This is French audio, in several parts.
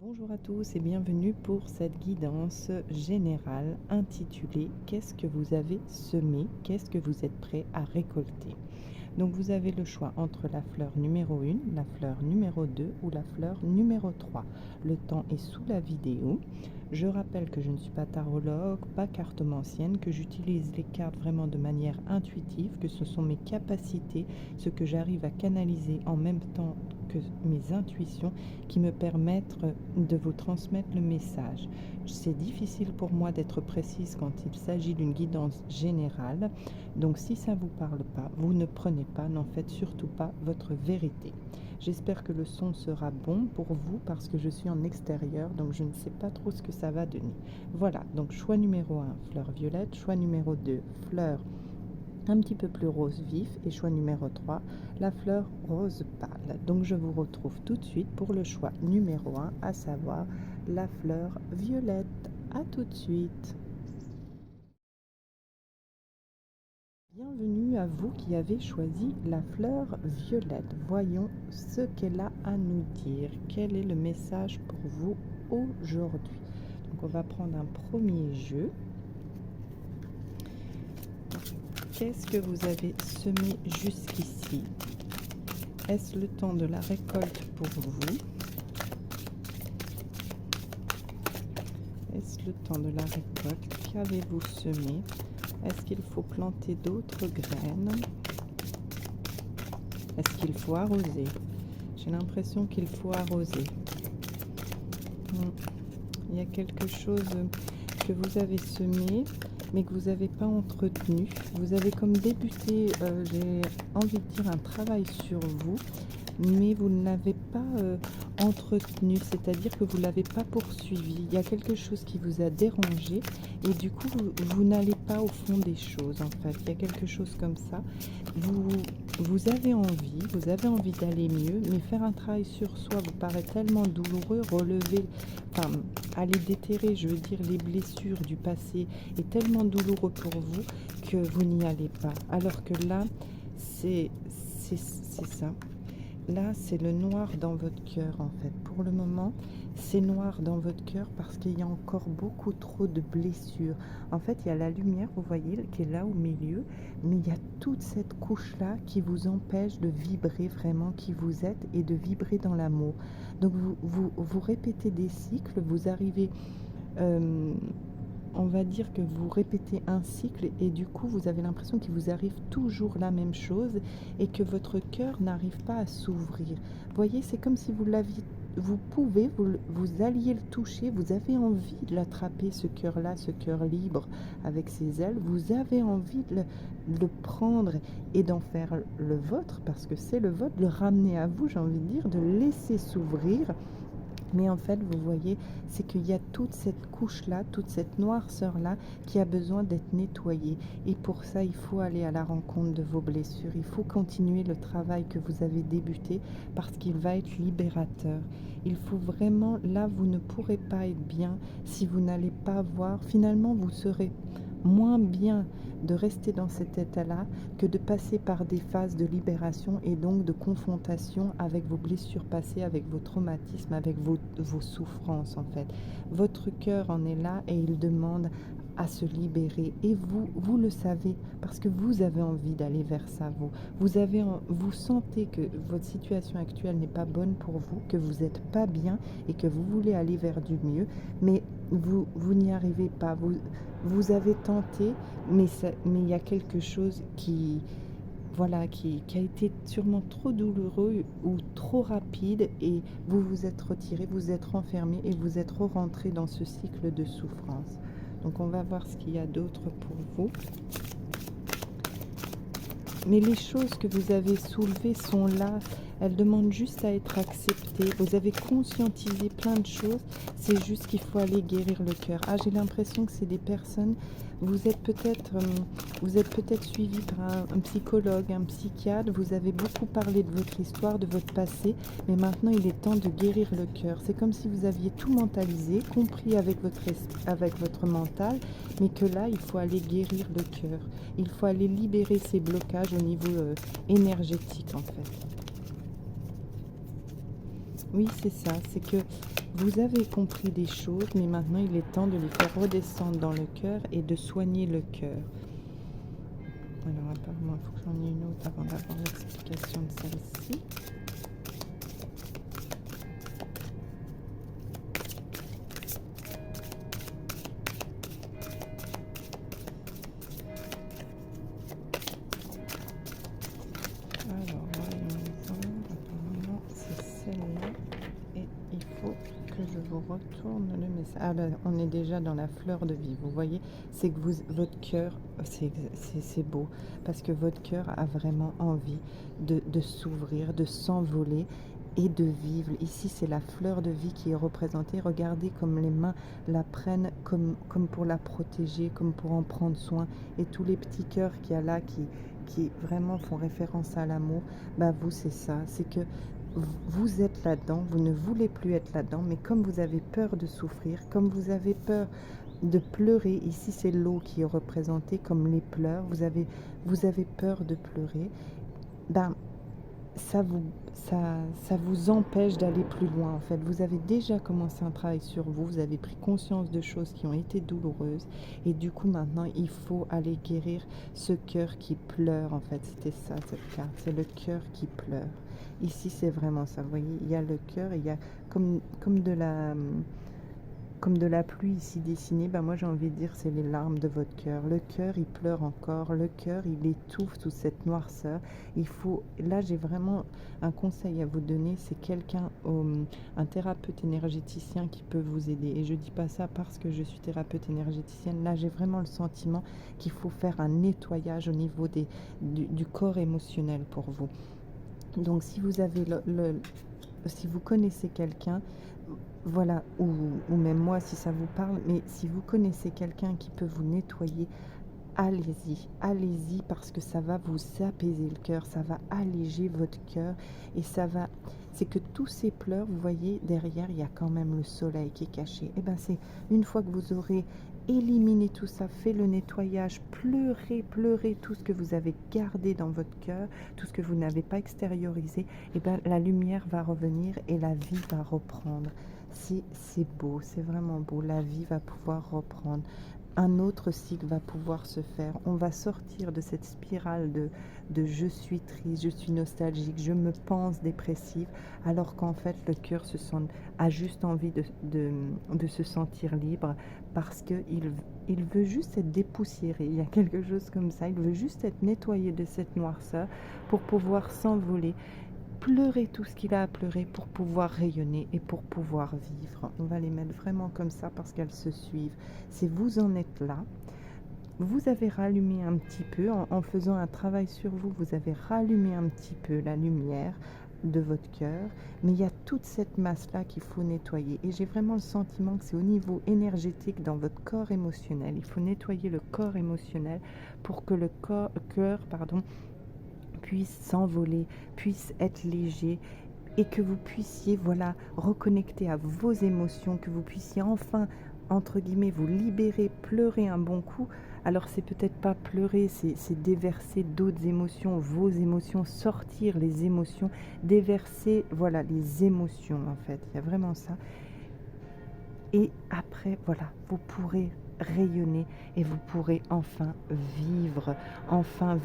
Bonjour à tous et bienvenue pour cette guidance générale intitulée Qu'est-ce que vous avez semé? Qu'est-ce que vous êtes prêt à récolter? Donc vous avez le choix entre la fleur numéro 1, la fleur numéro 2 ou la fleur numéro 3. Le temps est sous la vidéo. Je rappelle que je ne suis pas tarologue, pas cartomancienne, que j'utilise les cartes vraiment de manière intuitive, que ce sont mes capacités, ce que j'arrive à canaliser en même temps que mes intuitions qui me permettent de vous transmettre le message. C'est difficile pour moi d'être précise quand il s'agit d'une guidance générale. Donc si ça ne vous parle pas, vous ne prenez pas, n'en faites surtout pas votre vérité. J'espère que le son sera bon pour vous parce que je suis en extérieur, donc je ne sais pas trop ce que ça va donner. Voilà, donc choix numéro 1, fleur violette, choix numéro 2, fleur un petit peu plus rose vif et choix numéro 3, la fleur rose pâle. Donc je vous retrouve tout de suite pour le choix numéro 1, à savoir la fleur violette. À tout de suite. Bienvenue à vous qui avez choisi la fleur violette. Voyons ce qu'elle a à nous dire. Quel est le message pour vous aujourd'hui? Donc on va prendre un premier jeu. Qu'est-ce que vous avez semé jusqu'ici? Est-ce le temps de la récolte pour vous? Est-ce le temps de la récolte? Qu'avez-vous semé? Est-ce qu'il faut planter d'autres graines? Est-ce qu'il faut arroser? J'ai l'impression qu'il faut arroser. Il y a quelque chose que vous avez semé, mais que vous n'avez pas entretenu. Vous avez comme débuté, j'ai envie de dire, un travail sur vous, mais vous ne l'avez pas entretenu, c'est-à-dire que vous ne l'avez pas poursuivi. Il y a quelque chose qui vous a dérangé et du coup, vous n'allez pas au fond des choses, en fait. Il y a quelque chose comme ça. Vous avez envie d'aller mieux, mais faire un travail sur soi vous paraît tellement douloureux, relever, enfin, aller déterrer, je veux dire, les blessures du passé est tellement douloureux pour vous que vous n'y allez pas. Alors que là, c'est ça. Là, c'est le noir dans votre cœur, en fait. Pour le moment, c'est noir dans votre cœur parce qu'il y a encore beaucoup trop de blessures. En fait, il y a la lumière, vous voyez, qui est là au milieu, mais il y a toute cette couche-là qui vous empêche de vibrer vraiment qui vous êtes et de vibrer dans l'amour. Donc, vous répétez des cycles, vous arrivez... on va dire que vous répétez un cycle et du coup vous avez l'impression qu'il vous arrive toujours la même chose et que votre cœur n'arrive pas à s'ouvrir. Vous voyez, c'est comme si vous l'aviez, vous alliez le toucher, vous avez envie de l'attraper, ce cœur-là, ce cœur libre avec ses ailes, vous avez envie de le prendre et d'en faire le vôtre, parce que c'est le vôtre, de le ramener à vous, j'ai envie de dire, de le laisser s'ouvrir. Mais en fait, vous voyez, c'est qu'il y a toute cette couche-là, toute cette noirceur-là qui a besoin d'être nettoyée. Et pour ça, il faut aller à la rencontre de vos blessures. Il faut continuer le travail que vous avez débuté parce qu'il va être libérateur. Il faut vraiment, là, vous ne pourrez pas être bien si vous n'allez pas voir. Finalement, vous serez moins bien de rester dans cet état-là que de passer par des phases de libération et donc de confrontation avec vos blessures passées, avec vos traumatismes, avec vos souffrances en fait. Votre cœur en est là et il demande à se libérer et vous le savez parce que vous avez envie d'aller vers ça. Vous sentez que votre situation actuelle n'est pas bonne pour vous, que vous n'êtes pas bien et que vous voulez aller vers du mieux, mais vous n'y arrivez pas. Vous avez tenté, mais il y a quelque chose qui, voilà, qui a été sûrement trop douloureux ou trop rapide et vous vous êtes retiré, vous êtes renfermé et vous êtes rentré dans ce cycle de souffrance. Donc on va voir ce qu'il y a d'autre pour vous. Mais les choses que vous avez soulevées sont là, elles demandent juste à être acceptées. Vous avez conscientisé plein de choses, c'est juste qu'il faut aller guérir le cœur. Ah, j'ai l'impression que c'est des personnes, vous êtes peut-être suivi par un psychologue, un psychiatre, vous avez beaucoup parlé de votre histoire, de votre passé, mais maintenant il est temps de guérir le cœur. C'est comme si vous aviez tout mentalisé, compris avec votre mental, mais que là, il faut aller guérir le cœur. Il faut aller libérer ces blocages au niveau énergétique, en fait. Oui, c'est ça. C'est que Vous avez compris des choses, mais maintenant il est temps de les faire redescendre dans le cœur et de soigner le cœur. Alors apparemment, il faut que j'en ai une autre avant d'avoir l'explication de celle-ci. Alors, voyons voir. Apparemment, c'est celle-là. Et il faut que je vous retourne le message. Ah ben, on est déjà dans la fleur de vie. Vous voyez, c'est que votre cœur, c'est beau. Parce que votre cœur a vraiment envie de s'ouvrir, de s'envoler et de vivre. Ici, c'est la fleur de vie qui est représentée. Regardez comme les mains la prennent comme pour la protéger, comme pour en prendre soin. Et tous les petits cœurs qu'il y a là qui vraiment font référence à l'amour, bah vous, c'est ça. C'est que vous êtes là-dedans, vous ne voulez plus être là-dedans, mais comme vous avez peur de souffrir, comme vous avez peur de pleurer, ici c'est l'eau qui est représentée comme les pleurs, vous avez peur de pleurer, ben ça vous empêche d'aller plus loin en fait. Vous avez déjà commencé un travail sur vous, vous avez pris conscience de choses qui ont été douloureuses et du coup maintenant il faut aller guérir ce cœur qui pleure en fait. C'était ça cette carte, c'est le cœur qui pleure. Ici c'est vraiment ça, vous voyez, il y a le cœur, il y a comme de la pluie ici dessinée, ben moi j'ai envie de dire c'est les larmes de votre cœur. Le cœur il pleure encore, le cœur il étouffe sous cette noirceur. Là j'ai vraiment un conseil à vous donner, c'est quelqu'un, un thérapeute énergéticien qui peut vous aider. Et je dis pas ça parce que je suis thérapeute énergéticienne, là j'ai vraiment le sentiment qu'il faut faire un nettoyage au niveau du corps émotionnel pour vous. Donc si vous avez si vous connaissez quelqu'un, voilà, ou même moi si ça vous parle, mais si vous connaissez quelqu'un qui peut vous nettoyer, allez-y, allez-y parce que ça va vous apaiser le cœur, ça va alléger votre cœur et c'est que tous ces pleurs, vous voyez, derrière, il y a quand même le soleil qui est caché. Et bien c'est une fois que vous aurez éliminé tout ça, fait le nettoyage, pleurez, pleurez tout ce que vous avez gardé dans votre cœur, tout ce que vous n'avez pas extériorisé, et bien la lumière va revenir et la vie va reprendre. C'est beau, c'est vraiment beau, la vie va pouvoir reprendre. Un autre cycle va pouvoir se faire. On va sortir de cette spirale de je suis triste, je suis nostalgique, je me pense dépressive, alors qu'en fait le cœur a juste envie de se sentir libre parce qu'il veut juste être dépoussiéré. Il y a quelque chose comme ça, il veut juste être nettoyé de cette noirceur pour pouvoir s'envoler. Pleurer tout ce qu'il a à pleurer pour pouvoir rayonner et pour pouvoir vivre. On va les mettre vraiment comme ça parce qu'elles se suivent. Si vous en êtes là, vous avez rallumé un petit peu, en faisant un travail sur vous, vous avez rallumé un petit peu la lumière de votre cœur, mais il y a toute cette masse-là qu'il faut nettoyer. Et j'ai vraiment le sentiment que c'est au niveau énergétique dans votre corps émotionnel. Il faut nettoyer le corps émotionnel pour que le cœur, puisse s'envoler, puisse être léger et que vous puissiez, voilà, reconnecter à vos émotions, que vous puissiez enfin, entre guillemets, vous libérer, pleurer un bon coup. Alors c'est peut-être pas pleurer, c'est déverser d'autres émotions, vos émotions, sortir les émotions, déverser, voilà, les émotions en fait, il y a vraiment ça. Et après, voilà, vous pourrez rayonner et vous pourrez enfin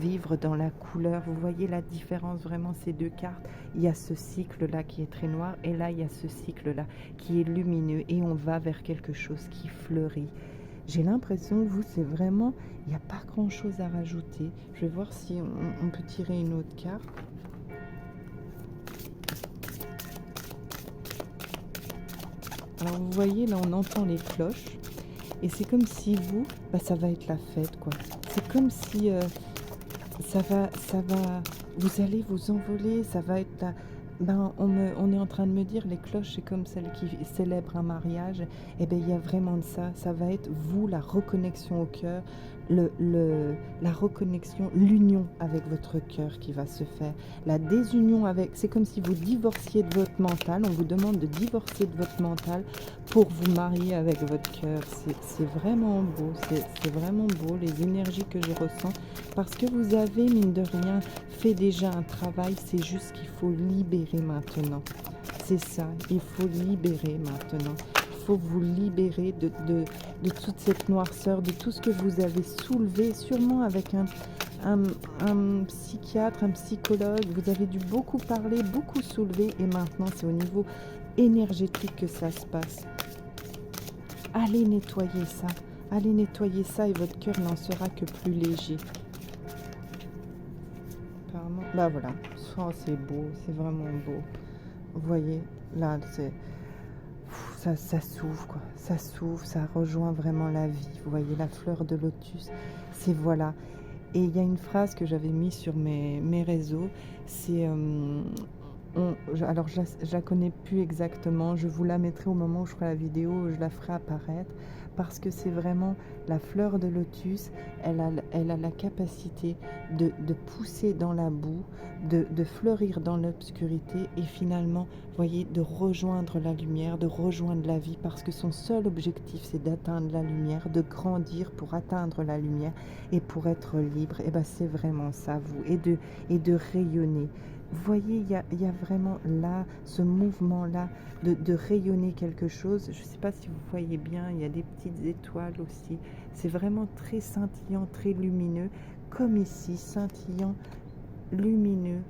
vivre dans la couleur. Vous voyez la différence vraiment, ces deux cartes. Il y a ce cycle-là qui est très noir et là, il y a ce cycle-là qui est lumineux et on va vers quelque chose qui fleurit. J'ai l'impression que vous, c'est vraiment, il n'y a pas grand-chose à rajouter. Je vais voir si on peut tirer une autre carte. Alors vous voyez, là on entend les cloches et c'est comme si vous, ça va être la fête quoi. C'est comme si vous allez vous envoler, ça va être la... on est en train de me dire, les cloches, c'est comme celles qui célèbrent un mariage. Et bien, il y a vraiment de ça. Ça va être vous, la reconnexion au cœur, la reconnexion, l'union avec votre cœur qui va se faire. La désunion avec, c'est comme si vous divorciez de votre mental. On vous demande de divorcer de votre mental pour vous marier avec votre cœur. C'est vraiment beau, c'est vraiment beau les énergies que je ressens parce que vous avez, mine de rien, fait déjà un travail. C'est juste qu'il faut libérer maintenant. C'est ça, il faut libérer maintenant. Il faut vous libérer de toute cette noirceur, de tout ce que vous avez soulevé, sûrement avec un psychiatre, un psychologue. Vous avez dû beaucoup parler, beaucoup soulever, et maintenant c'est au niveau énergétique que ça se passe. Allez nettoyer ça. Allez nettoyer ça et votre cœur n'en sera que plus léger. Apparemment, bah voilà, oh, c'est beau, c'est vraiment beau. Vous voyez, là, ça s'ouvre, quoi. Ça s'ouvre, ça rejoint vraiment la vie. Vous voyez, la fleur de lotus, c'est voilà. Et il y a une phrase que j'avais mise sur mes réseaux, c'est... alors, je la connais plus exactement. Je vous la mettrai au moment où je ferai la vidéo, je la ferai apparaître. Parce que c'est vraiment la fleur de lotus, elle a la capacité de pousser dans la boue, de fleurir dans l'obscurité et finalement, vous voyez, de rejoindre la lumière, de rejoindre la vie, parce que son seul objectif, c'est d'atteindre la lumière, de grandir pour atteindre la lumière et pour être libre. Et ben c'est vraiment ça, vous, et de rayonner. Vous voyez, il y a vraiment là, ce mouvement-là de rayonner quelque chose. Je ne sais pas si vous voyez bien, il y a des petites étoiles aussi. C'est vraiment très scintillant, très lumineux, comme ici, scintillant, lumineux.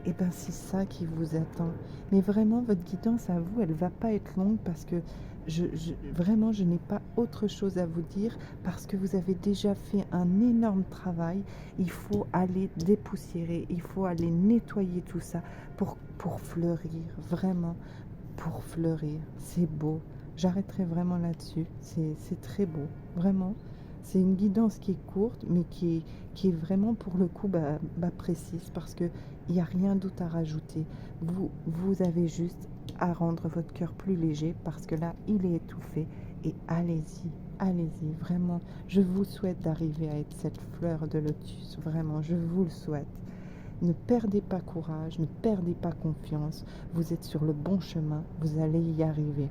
Et bien c'est ça qui vous attend. Mais vraiment, votre guidance à vous, elle ne va pas être longue parce que vraiment, je n'ai pas autre chose à vous dire parce que vous avez déjà fait un énorme travail. Il faut aller dépoussiérer, il faut aller nettoyer tout ça pour fleurir, vraiment, pour fleurir. C'est beau. J'arrêterai vraiment là-dessus. C'est très beau, vraiment. C'est une guidance qui est courte, mais qui est vraiment pour le coup précise parce qu'il n'y a rien d'autre à rajouter. Vous avez juste à rendre votre cœur plus léger parce que là, il est étouffé. Et allez-y, allez-y, vraiment. Je vous souhaite d'arriver à être cette fleur de lotus. Vraiment, je vous le souhaite. Ne perdez pas courage, ne perdez pas confiance. Vous êtes sur le bon chemin, vous allez y arriver.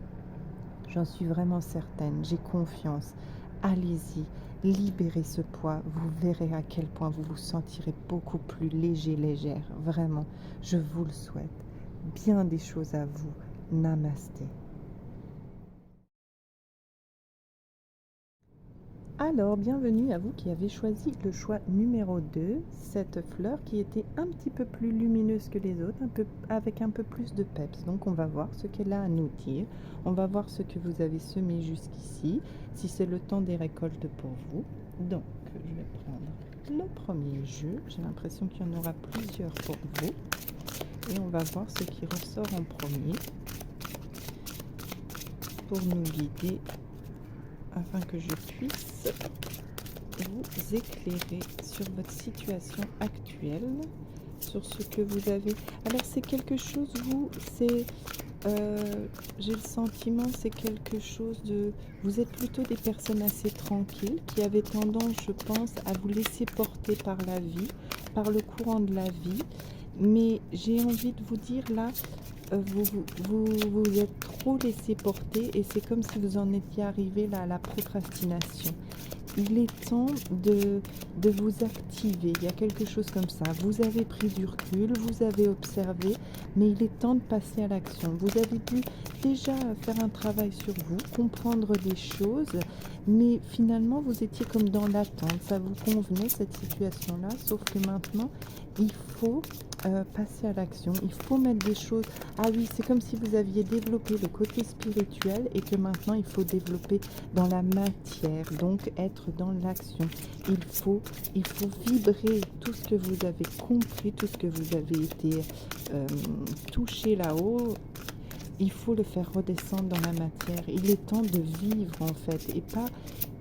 J'en suis vraiment certaine, j'ai confiance. Allez-y, libérez ce poids, vous verrez à quel point vous vous sentirez beaucoup plus léger, légère. Vraiment, je vous le souhaite. Bien des choses à vous. Namasté. Alors, bienvenue à vous qui avez choisi le choix numéro 2, cette fleur qui était un petit peu plus lumineuse que les autres, avec un peu plus de peps. Donc, on va voir ce qu'elle a à nous dire. On va voir ce que vous avez semé jusqu'ici, si c'est le temps des récoltes pour vous. Donc, je vais prendre le premier jeu. J'ai l'impression qu'il y en aura plusieurs pour vous. Et on va voir ce qui ressort en premier pour nous guider afin que je puisse vous éclairer sur votre situation actuelle, sur ce que vous avez. Alors c'est quelque chose, vous, c'est, j'ai le sentiment, c'est quelque chose de... Vous êtes plutôt des personnes assez tranquilles, qui avaient tendance, je pense, à vous laisser porter par la vie, par le courant de la vie. Mais j'ai envie de vous dire là, vous êtes trop laissé porter et c'est comme si vous en étiez arrivé là à la procrastination. Il est temps de vous activer. Il y a quelque chose comme ça. Vous avez pris du recul, vous avez observé, mais il est temps de passer à l'action. Vous avez dû déjà faire un travail sur vous, comprendre des choses, mais finalement vous étiez comme dans l'attente. Ça vous convenait cette situation-là, sauf que maintenant il faut passer à l'action. Il faut mettre des choses. Ah oui, c'est comme si vous aviez développé le côté spirituel et que maintenant il faut développer dans la matière, donc être dans l'action. Il faut vibrer tout ce que vous avez compris, tout ce que vous avez été touché là-haut. Il faut le faire redescendre dans la matière. Il est temps de vivre en fait et pas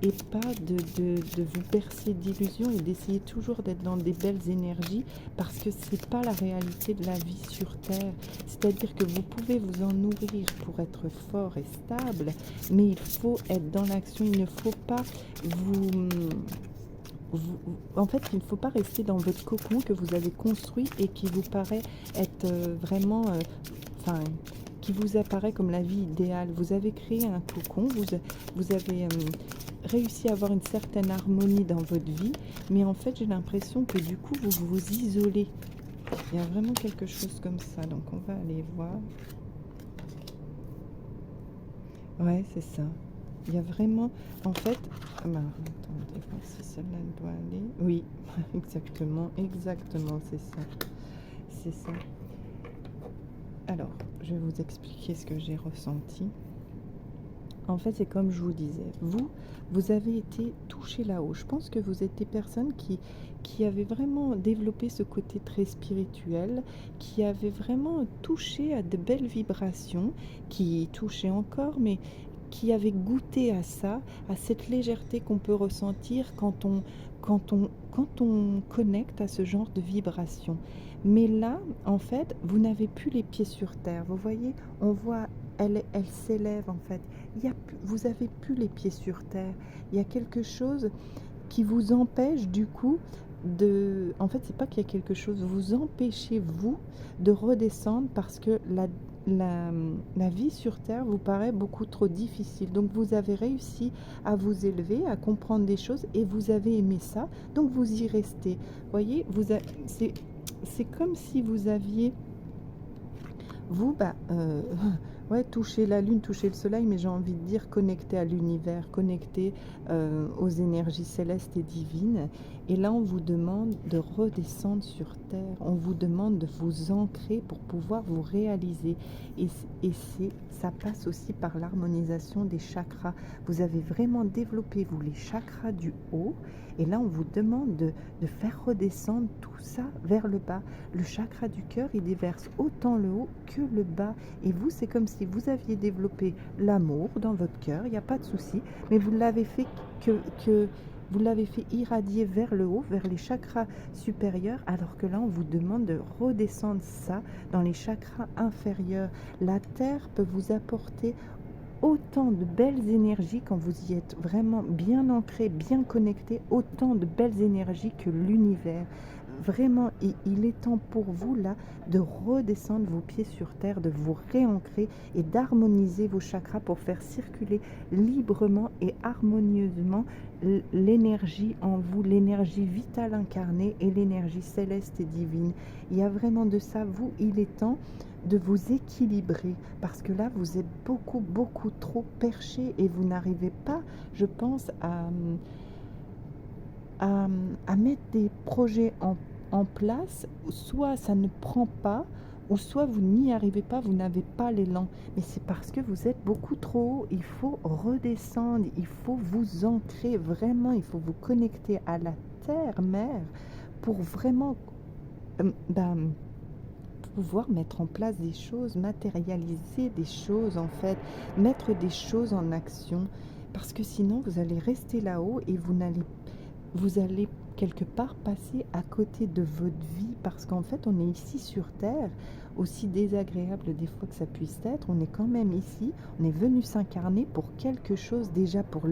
de vous bercer d'illusions et d'essayer toujours d'être dans des belles énergies parce que c'est pas la réalité de la vie sur Terre. C'est-à-dire que vous pouvez vous en nourrir pour être fort et stable, mais il faut être dans l'action. Il ne faut pas en fait, il ne faut pas rester dans votre cocon que vous avez construit et qui vous paraît être vraiment, enfin, qui vous apparaît comme la vie idéale. Vous avez créé un cocon, vous avez réussi à avoir une certaine harmonie dans votre vie, mais en fait, j'ai l'impression que du coup, vous vous isolez. Il y a vraiment quelque chose comme ça, donc on va aller voir. Ouais, c'est ça. Il y a vraiment, en fait, attendez, voir si celle-là doit aller. Oui, exactement, exactement, c'est ça. C'est ça. Alors, je vais vous expliquer ce que j'ai ressenti. En fait, c'est comme je vous disais, vous avez été touché là-haut. Je pense que vous êtes des personnes qui avaient vraiment développé ce côté très spirituel, qui avaient vraiment touché à de belles vibrations, qui touchaient encore, mais qui avaient goûté à ça, à cette légèreté qu'on peut ressentir quand on connecte à ce genre de vibration. Mais là, en fait, vous n'avez plus les pieds sur terre. Vous voyez, on voit, elle s'élève en fait. Vous avez plus les pieds sur terre. Il y a quelque chose qui vous empêche du coup de... En fait, c'est pas qu'il y a quelque chose, vous empêchez vous de redescendre parce que la, la vie sur Terre vous paraît beaucoup trop difficile. Donc vous avez réussi à vous élever, à comprendre des choses et vous avez aimé ça. Donc vous y restez. Voyez, c'est comme si vous aviez vous, ouais, toucher la lune, toucher le soleil, mais j'ai envie de dire connecté à l'univers, connecté aux énergies célestes et divines. Et là, on vous demande de redescendre sur Terre, on vous demande de vous ancrer pour pouvoir vous réaliser. Et ça passe aussi par l'harmonisation des chakras. Vous avez vraiment développé, vous, les chakras du haut. Et là, on vous demande de faire redescendre tout ça vers le bas. Le chakra du cœur, il déverse autant le haut que le bas. Et vous, c'est comme si vous aviez développé l'amour dans votre cœur, il n'y a pas de souci, mais vous l'avez fait vous l'avez fait irradier vers le haut, vers les chakras supérieurs, alors que là, on vous demande de redescendre ça dans les chakras inférieurs. La Terre peut vous apporter autant de belles énergies quand vous y êtes vraiment bien ancré, bien connecté, autant de belles énergies que l'univers. Vraiment, il est temps pour vous là de redescendre vos pieds sur terre, de vous réancrer et d'harmoniser vos chakras pour faire circuler librement et harmonieusement l'énergie en vous, l'énergie vitale incarnée et l'énergie céleste et divine. Il y a vraiment de ça, vous, il est temps de vous équilibrer parce que là vous êtes beaucoup trop perché et vous n'arrivez pas, je pense, à mettre des projets en place. Soit ça ne prend pas, ou soit vous n'y arrivez pas, vous n'avez pas l'élan. Mais c'est parce que vous êtes beaucoup trop haut. Il faut redescendre, il faut vous ancrer vraiment, il faut vous connecter à la terre-mère pour vraiment pouvoir mettre en place des choses, matérialiser des choses en fait, mettre des choses en action. Parce que sinon, vous allez rester là-haut et vous allez quelque part passer à côté de votre vie. Parce qu'en fait, on est ici sur Terre, aussi désagréable des fois que ça puisse être, on est quand même ici, on est venu s'incarner pour quelque chose, déjà pour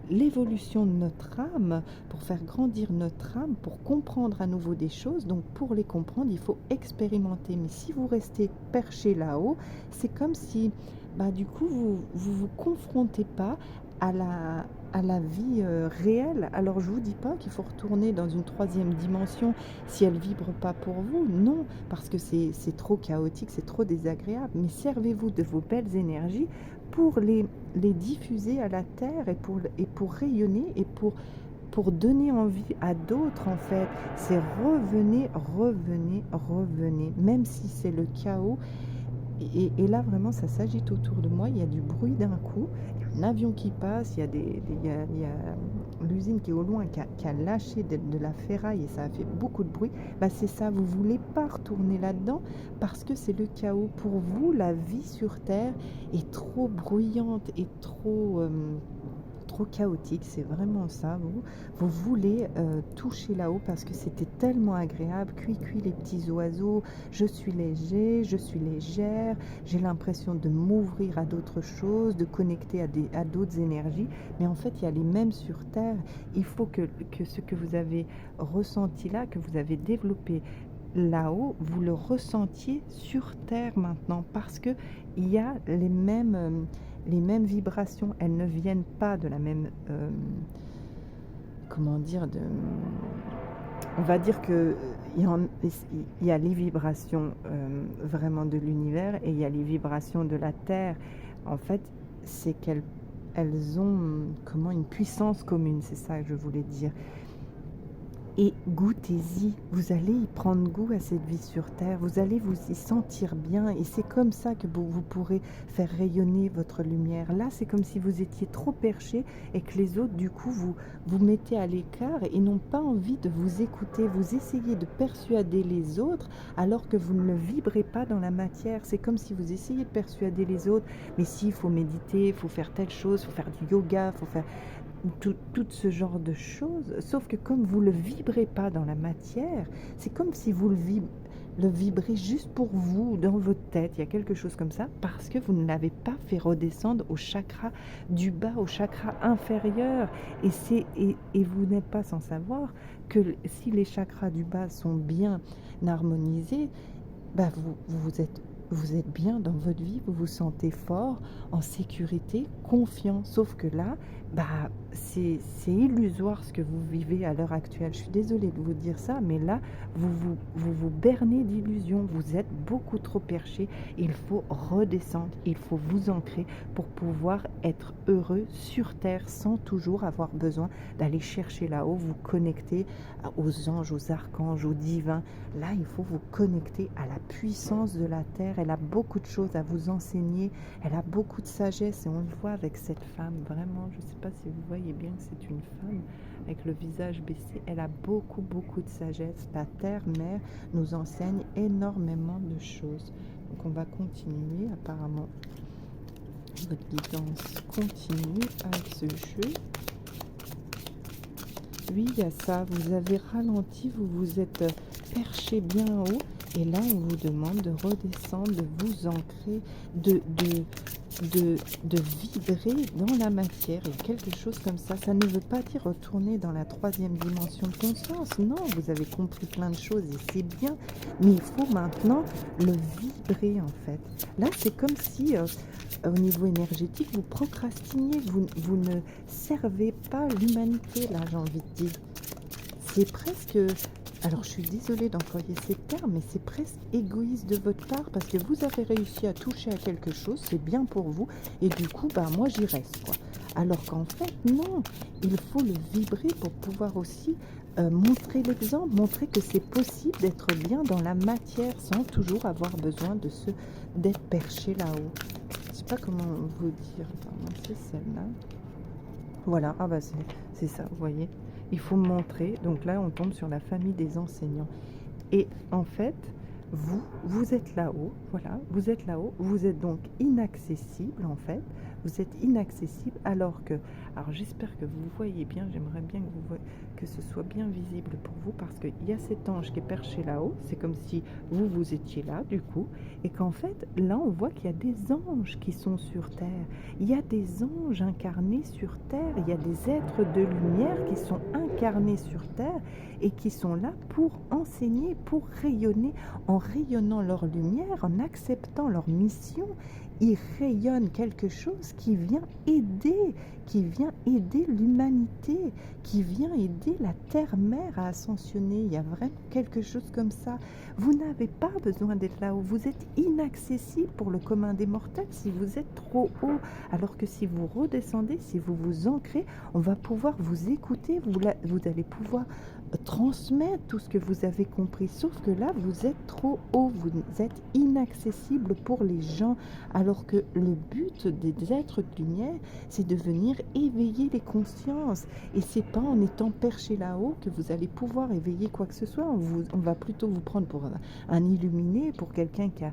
l'évolution de notre âme, pour faire grandir notre âme, pour comprendre à nouveau des choses. Donc pour les comprendre, il faut expérimenter. Mais si vous restez perché là-haut, c'est comme si du coup vous confrontez pas à la vie réelle. Alors je vous dis pas qu'il faut retourner dans une troisième dimension si elle vibre pas pour vous, non, parce que c'est trop chaotique, c'est trop désagréable, mais servez-vous de vos belles énergies pour les diffuser à la terre et pour rayonner et pour donner envie à d'autres en fait. C'est revenez, même si c'est le chaos. Et là, vraiment, ça s'agite autour de moi. Il y a du bruit d'un coup. Il y a un avion qui passe. Il y a l'usine qui est au loin, qui a lâché de la ferraille et ça a fait beaucoup de bruit. C'est ça, vous ne voulez pas retourner là-dedans parce que c'est le chaos. Pour vous, la vie sur Terre est trop bruyante et trop trop chaotique, c'est vraiment ça. Vous voulez toucher là-haut parce que c'était tellement agréable. Cui, cui les petits oiseaux, je suis léger, je suis légère, j'ai l'impression de m'ouvrir à d'autres choses, de connecter à d'autres énergies. Mais en fait, il y a les mêmes sur Terre. Il faut que ce que vous avez ressenti là, que vous avez développé là-haut, vous le ressentiez sur Terre maintenant, parce que il y a les mêmes vibrations. Elles ne viennent pas de la même, comment dire, on va dire que il y a les vibrations vraiment de l'univers et il y a les vibrations de la Terre. En fait, c'est qu'elles ont comment une puissance commune, c'est ça que je voulais dire. Et goûtez-y, vous allez y prendre goût à cette vie sur Terre, vous allez vous y sentir bien et c'est comme ça que vous pourrez faire rayonner votre lumière. Là, c'est comme si vous étiez trop perché et que les autres, du coup, vous mettez à l'écart et n'ont pas envie de vous écouter. Vous essayez de persuader les autres alors que vous ne vibrez pas dans la matière. C'est comme si vous essayez de persuader les autres, mais si, il faut méditer, il faut faire telle chose, il faut faire du yoga, il faut faire tout ce genre de choses, sauf que comme vous ne le vibrez pas dans la matière, c'est comme si vous le vibrez juste pour vous, dans votre tête, il y a quelque chose comme ça, parce que vous ne l'avez pas fait redescendre au chakra du bas, au chakra inférieur, et vous n'êtes pas sans savoir que si les chakras du bas sont bien harmonisés, bah vous êtes bien dans votre vie, vous vous sentez fort, en sécurité, confiant. Sauf que là, bah, c'est illusoire ce que vous vivez à l'heure actuelle. Je suis désolée de vous dire ça, mais là, vous bernez d'illusions. Vous êtes beaucoup trop perché. Il faut redescendre, il faut vous ancrer pour pouvoir être heureux sur Terre sans toujours avoir besoin d'aller chercher là-haut, vous connecter aux anges, aux archanges, aux divins. Là, il faut vous connecter à la puissance de la Terre. Elle a beaucoup de choses à vous enseigner. Elle a beaucoup de sagesse et on le voit avec cette femme. Vraiment, je ne sais pas si vous voyez bien que c'est une femme avec le visage baissé. Elle a beaucoup, beaucoup de sagesse. La Terre-Mère nous enseigne énormément de choses. Donc, on va continuer. Apparemment, votre guidance continue avec ce jeu. Oui, il y a ça. Vous avez ralenti, vous vous êtes perché bien haut. Et là, on vous demande de redescendre, de vous ancrer, de vibrer dans la matière et quelque chose comme ça. Ça ne veut pas dire retourner dans la troisième dimension de conscience. Non, vous avez compris plein de choses et c'est bien. Mais il faut maintenant le vibrer en fait. Là, c'est comme si au niveau énergétique, vous procrastiniez, vous ne servez pas l'humanité, là, j'ai envie de dire. C'est presque... Alors, je suis désolée d'employer ces termes, mais c'est presque égoïste de votre part parce que vous avez réussi à toucher à quelque chose, c'est bien pour vous, et du coup, bah, moi, j'y reste, quoi. Alors qu'en fait, non, il faut le vibrer pour pouvoir aussi montrer l'exemple, montrer que c'est possible d'être bien dans la matière sans toujours avoir besoin d'être perché là-haut. Je ne sais pas comment vous dire, pardon, c'est celle-là. Voilà, ah bah c'est ça, vous voyez. Il faut montrer, donc là on tombe sur la famille des enseignants. Et en fait, vous êtes là-haut, voilà, vous êtes là-haut, vous êtes donc inaccessible en fait, vous êtes inaccessible alors j'espère que vous voyez bien, j'aimerais bien que ce soit bien visible pour vous parce qu'il y a cet ange qui est perché là-haut, c'est comme si vous étiez là du coup, et qu'en fait, là on voit qu'il y a des anges qui sont sur Terre, il y a des anges incarnés sur Terre, il y a des êtres de lumière qui sont incarnés sur Terre et qui sont là pour enseigner, pour rayonner, en rayonnant leur lumière, en acceptant leur mission. Ils rayonnent quelque chose qui vient aider l'humanité, qui vient aider la Terre-Mère à ascensionner. Il y a vraiment quelque chose comme ça. Vous n'avez pas besoin d'être là-haut. Vous êtes inaccessible pour le commun des mortels si vous êtes trop haut. Alors que si vous redescendez, si vous vous ancrez, on va pouvoir vous écouter. Vous allez pouvoir transmettre tout ce que vous avez compris. Sauf que là, vous êtes trop haut. Vous êtes inaccessible pour les gens. Alors que le but des l'être de lumière, c'est de venir éveiller les consciences. Et c'est pas en étant perché là-haut que vous allez pouvoir éveiller quoi que ce soit. On va plutôt vous prendre pour un illuminé, pour quelqu'un qui a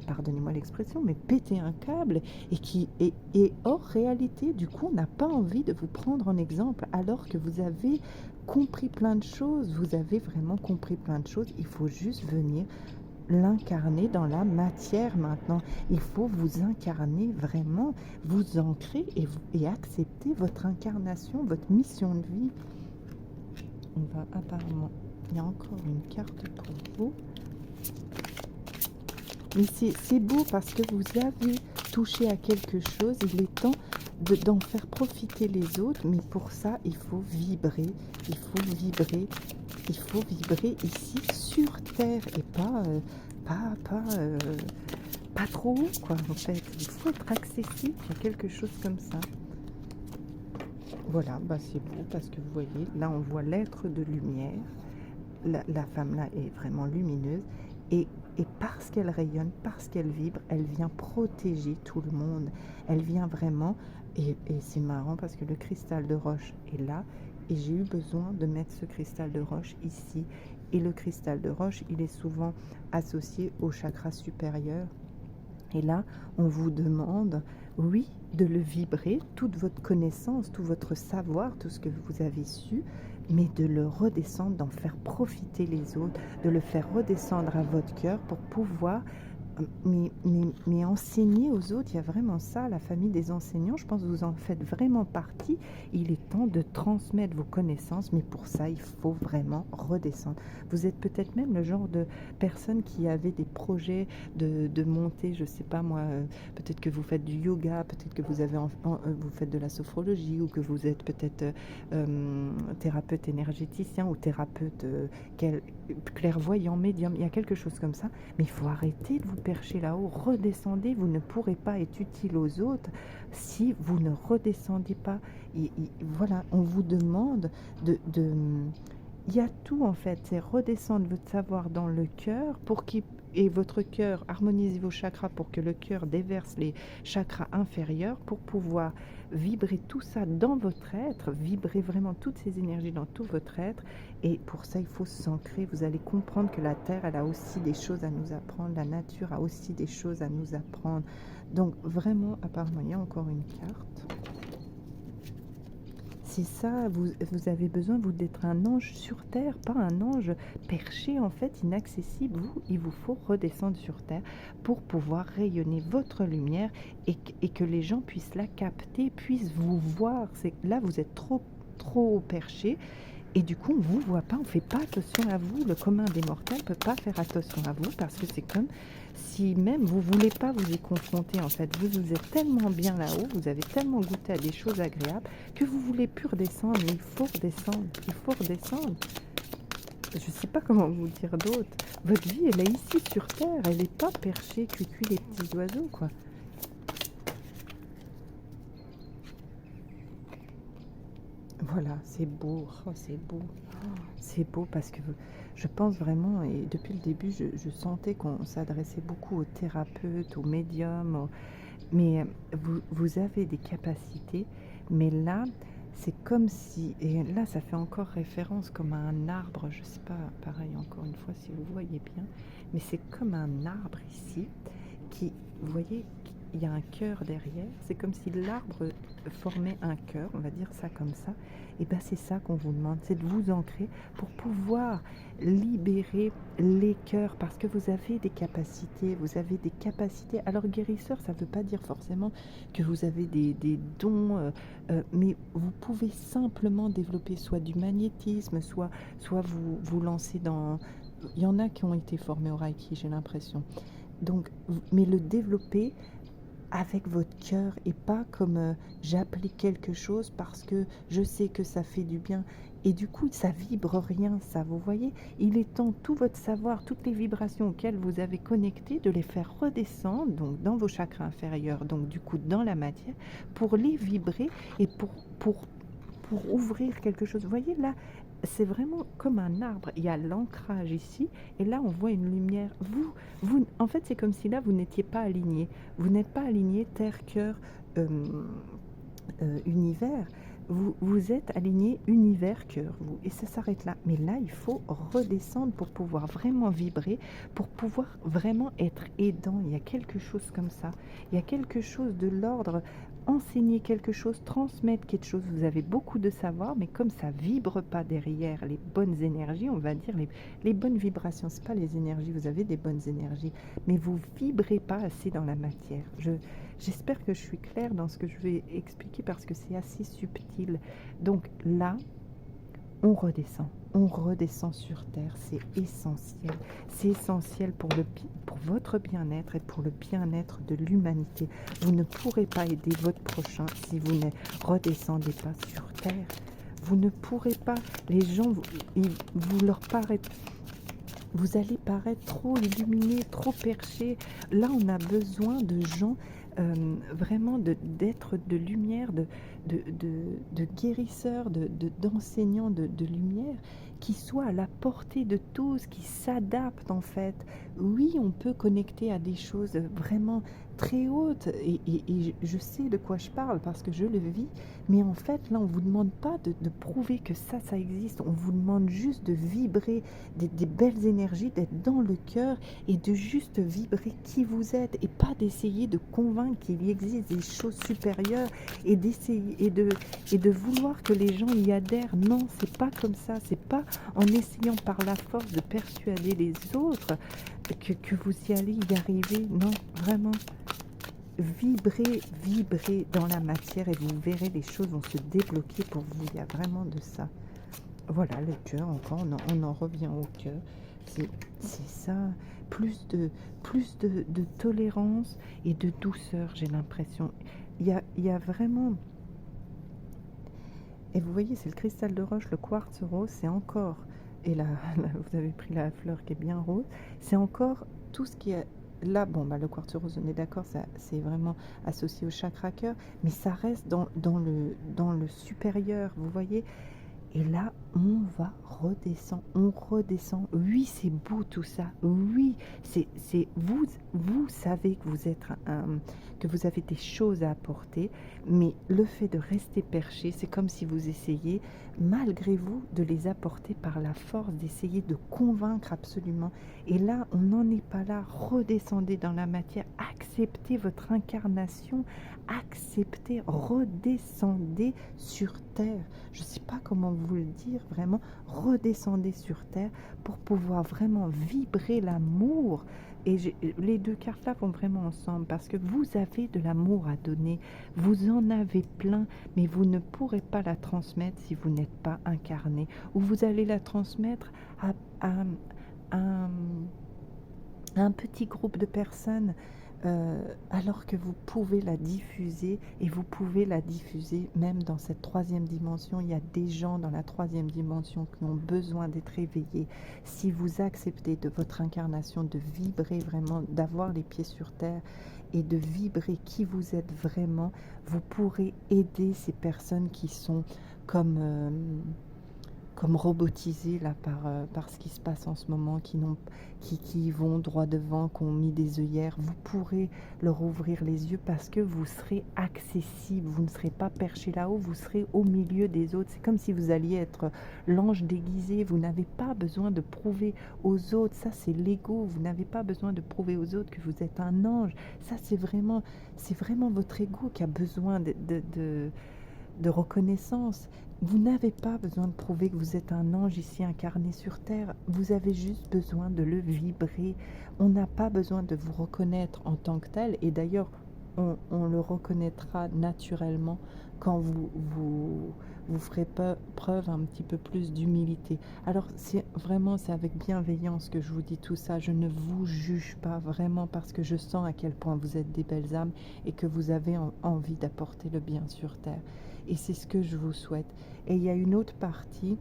pardonnez-moi l'expression, mais pété un câble et qui est hors réalité. Du coup, on n'a pas envie de vous prendre en exemple alors que vous avez compris plein de choses. Vous avez vraiment compris plein de choses. Il faut juste venir l'incarner dans la matière maintenant. Il faut vous incarner vraiment, vous ancrer et accepter votre incarnation, votre mission de vie. On va apparemment, il y a encore une carte pour vous. Mais c'est beau parce que vous avez touché à quelque chose. Il est temps d'en faire profiter les autres. Mais pour ça, il faut vibrer. Il faut vibrer. Il faut vibrer ici sur Terre et pas trop haut, quoi, en fait. Il faut être accessible à quelque chose comme ça. Voilà, bah c'est beau parce que vous voyez, là on voit l'être de lumière. La femme là est vraiment lumineuse et parce qu'elle rayonne, parce qu'elle vibre, elle vient protéger tout le monde. Elle vient vraiment, et c'est marrant parce que le cristal de roche est là et j'ai eu besoin de mettre ce cristal de roche ici. Et le cristal de roche, il est souvent associé au chakra supérieur. Et là, on vous demande, oui, de le vibrer, toute votre connaissance, tout votre savoir, tout ce que vous avez su, mais de le redescendre, d'en faire profiter les autres, de le faire redescendre à votre cœur pour pouvoir mais enseigner aux autres. Il y a vraiment ça, la famille des enseignants, je pense que vous en faites vraiment partie. Il est temps de transmettre vos connaissances, mais pour ça, il faut vraiment redescendre. Vous êtes peut-être même le genre de personne qui avait des projets de monter, je sais pas moi, peut-être que vous faites du yoga, peut-être que vous avez vous faites de la sophrologie, ou que vous êtes peut-être thérapeute énergéticien ou thérapeute clairvoyant, médium. Il y a quelque chose comme ça, mais il faut arrêter de vous percher là-haut, redescendez. Vous ne pourrez pas être utile aux autres si vous ne redescendez pas. Voilà, on vous demande il y a tout en fait, c'est redescendre votre savoir dans le cœur et votre cœur, harmonisez vos chakras pour que le cœur déverse les chakras inférieurs pour pouvoir vibrer tout ça dans votre être, vibrer vraiment toutes ces énergies dans tout votre être. Et pour ça, il faut s'ancrer. Vous allez comprendre que la Terre, elle a aussi des choses à nous apprendre. La nature a aussi des choses à nous apprendre. Donc vraiment, apparemment, il y a encore une carte. C'est ça, vous avez besoin, vous, d'être un ange sur Terre, pas un ange perché, en fait, inaccessible. Il vous faut redescendre sur Terre pour pouvoir rayonner votre lumière et que les gens puissent la capter, puissent vous voir. Là, vous êtes trop perché. Et du coup, on ne vous voit pas, on ne fait pas attention à vous. Le commun des mortels ne peut pas faire attention à vous parce que c'est comme si même vous ne voulez pas vous y confronter. En fait, vous êtes tellement bien là-haut, vous avez tellement goûté à des choses agréables que vous ne voulez plus redescendre. Mais il faut redescendre, il faut redescendre. Je ne sais pas comment vous dire d'autre. Votre vie, elle est ici sur Terre, elle n'est pas perchée, cuicui les petits oiseaux, quoi. Voilà, c'est beau, oh, c'est beau, c'est beau parce que je pense vraiment, et depuis le début, je sentais qu'on s'adressait beaucoup aux thérapeutes, aux médiums, mais vous avez des capacités, mais là, c'est comme si, et là, ça fait encore référence comme à un arbre, je sais pas, pareil, encore une fois, si vous voyez bien, mais c'est comme un arbre ici, vous voyez, il y a un cœur derrière, c'est comme si l'arbre formait un cœur, on va dire ça comme ça. Et bien c'est ça qu'on vous demande, c'est de vous ancrer pour pouvoir libérer les cœurs, parce que vous avez des capacités, Alors guérisseur, ça ne veut pas dire forcément que vous avez des dons, mais vous pouvez simplement développer soit du magnétisme, soit vous lancer dans... Il y en a qui ont été formés au Reiki, j'ai l'impression. Donc, mais le développer avec votre cœur et pas comme j'applique quelque chose parce que je sais que ça fait du bien et du coup ça vibre rien, ça, vous voyez. Il est temps, tout votre savoir, toutes les vibrations auxquelles vous avez connecté, de les faire redescendre donc dans vos chakras inférieurs, donc du coup dans la matière, pour les vibrer et pour ouvrir quelque chose. Vous voyez là, c'est vraiment comme un arbre. Il y a l'ancrage ici, et là, on voit une lumière. En fait, c'est comme si là, vous n'étiez pas aligné. Vous n'êtes pas aligné terre, cœur, univers. Vous êtes aligné univers, cœur, vous. Et ça s'arrête là. Mais là, il faut redescendre pour pouvoir vraiment vibrer, pour pouvoir vraiment être aidant. Il y a quelque chose comme ça. Il y a quelque chose de l'ordre. Enseigner quelque chose, transmettre quelque chose. Vous avez beaucoup de savoir, mais comme ça vibre pas derrière les bonnes énergies, on va dire les bonnes vibrations. C'est pas les énergies, vous avez des bonnes énergies, mais vous vibrez pas assez dans la matière. J'espère que je suis claire dans ce que je vais expliquer parce que c'est assez subtil. Donc là, on redescend sur Terre, c'est essentiel. C'est essentiel pour votre bien-être et pour le bien-être de l'humanité. Vous ne pourrez pas aider votre prochain si vous ne redescendez pas sur Terre. Vous ne pourrez pas, les gens, vous leur paraître, vous allez paraître trop illuminé, trop perché. Là, on a besoin de gens vraiment d'être de lumière, de guérisseurs, d'enseignants de lumière qui soient à la portée de tous, qui s'adaptent en fait. Oui, on peut connecter à des choses vraiment très hautes et je sais de quoi je parle parce que je le vis, mais en fait là on ne vous demande pas de prouver que ça existe, on vous demande juste de vibrer des belles énergies, d'être dans le cœur et de juste vibrer qui vous êtes et pas d'essayer de convaincre qu'il y existe des choses supérieures et d'essayer et de vouloir que les gens y adhèrent. Non, c'est pas comme ça, c'est pas en essayant par la force de persuader les autres que vous y allez y arriver. Non, vraiment. Vibrez dans la matière et vous verrez les choses vont se débloquer pour vous. Il y a vraiment de ça. Voilà, le cœur, encore, on en revient au cœur. C'est ça, plus de tolérance et de douceur, j'ai l'impression. Il y a vraiment... Et vous voyez, c'est le cristal de roche, le quartz rose, c'est encore... Et là, vous avez pris la fleur qui est bien rose. C'est encore tout ce qui est... Là, bon, bah, le quartz rose, on est d'accord, c'est vraiment associé au chakra cœur, mais ça reste dans le supérieur, vous voyez. Et là, on redescend. Oui, c'est beau tout ça. Oui, vous savez que vous êtes que vous avez des choses à apporter, mais le fait de rester perché, c'est comme si vous essayiez, malgré vous, de les apporter par la force, d'essayer de convaincre absolument. Et là, on n'en est pas là. Redescendez dans la matière, acceptez votre incarnation, acceptez, redescendez sur terre. Je ne sais pas comment vous le dire, vraiment, redescendez sur terre pour pouvoir vraiment vibrer l'amour. Et les deux cartes là vont vraiment ensemble parce que vous avez de l'amour à donner, vous en avez plein, mais vous ne pourrez pas la transmettre si vous n'êtes pas incarné, ou vous allez la transmettre à un petit groupe de personnes alors que vous pouvez la diffuser et vous pouvez la diffuser même dans cette troisième dimension. Il y a des gens dans la troisième dimension qui ont besoin d'être éveillés. Si vous acceptez de votre incarnation de vibrer vraiment, d'avoir les pieds sur terre et de vibrer qui vous êtes vraiment, vous pourrez aider ces personnes qui sont comme robotisés là par ce qui se passe en ce moment, qui vont droit devant, qui ont mis des œillères. Vous pourrez leur ouvrir les yeux parce que vous serez accessible, vous ne serez pas perché là-haut, vous serez au milieu des autres. C'est comme si vous alliez être l'ange déguisé, vous n'avez pas besoin de prouver aux autres, ça c'est l'ego, vous n'avez pas besoin de prouver aux autres que vous êtes un ange, ça c'est vraiment votre ego qui a besoin de reconnaissance. Vous n'avez pas besoin de prouver que vous êtes un ange ici incarné sur terre, vous avez juste besoin de le vibrer. On n'a pas besoin de vous reconnaître en tant que tel, et d'ailleurs on le reconnaîtra naturellement quand vous ferez preuve un petit peu plus d'humilité. Alors c'est avec bienveillance que je vous dis tout ça, je ne vous juge pas vraiment parce que je sens à quel point vous êtes des belles âmes et que vous avez envie d'apporter le bien sur terre. Et c'est ce que je vous souhaite. Et il y a une autre partie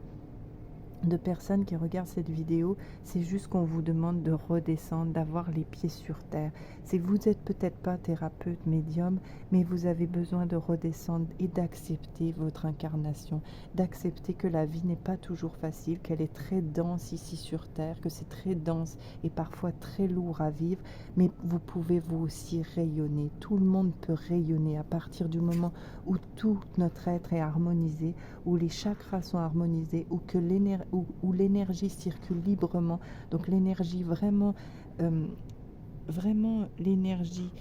de personnes qui regardent cette vidéo, c'est juste qu'on vous demande de redescendre, d'avoir les pieds sur terre. C'est vous n'êtes peut-être pas thérapeute, médium, mais vous avez besoin de redescendre et d'accepter votre incarnation, d'accepter que la vie n'est pas toujours facile, qu'elle est très dense ici sur terre, que c'est très dense et parfois très lourd à vivre, mais vous pouvez vous aussi rayonner. Tout le monde peut rayonner à partir du moment où tout notre être est harmonisé, où les chakras sont harmonisés, où l'énergie circule librement. Donc l'énergie vraiment, vraiment l'énergie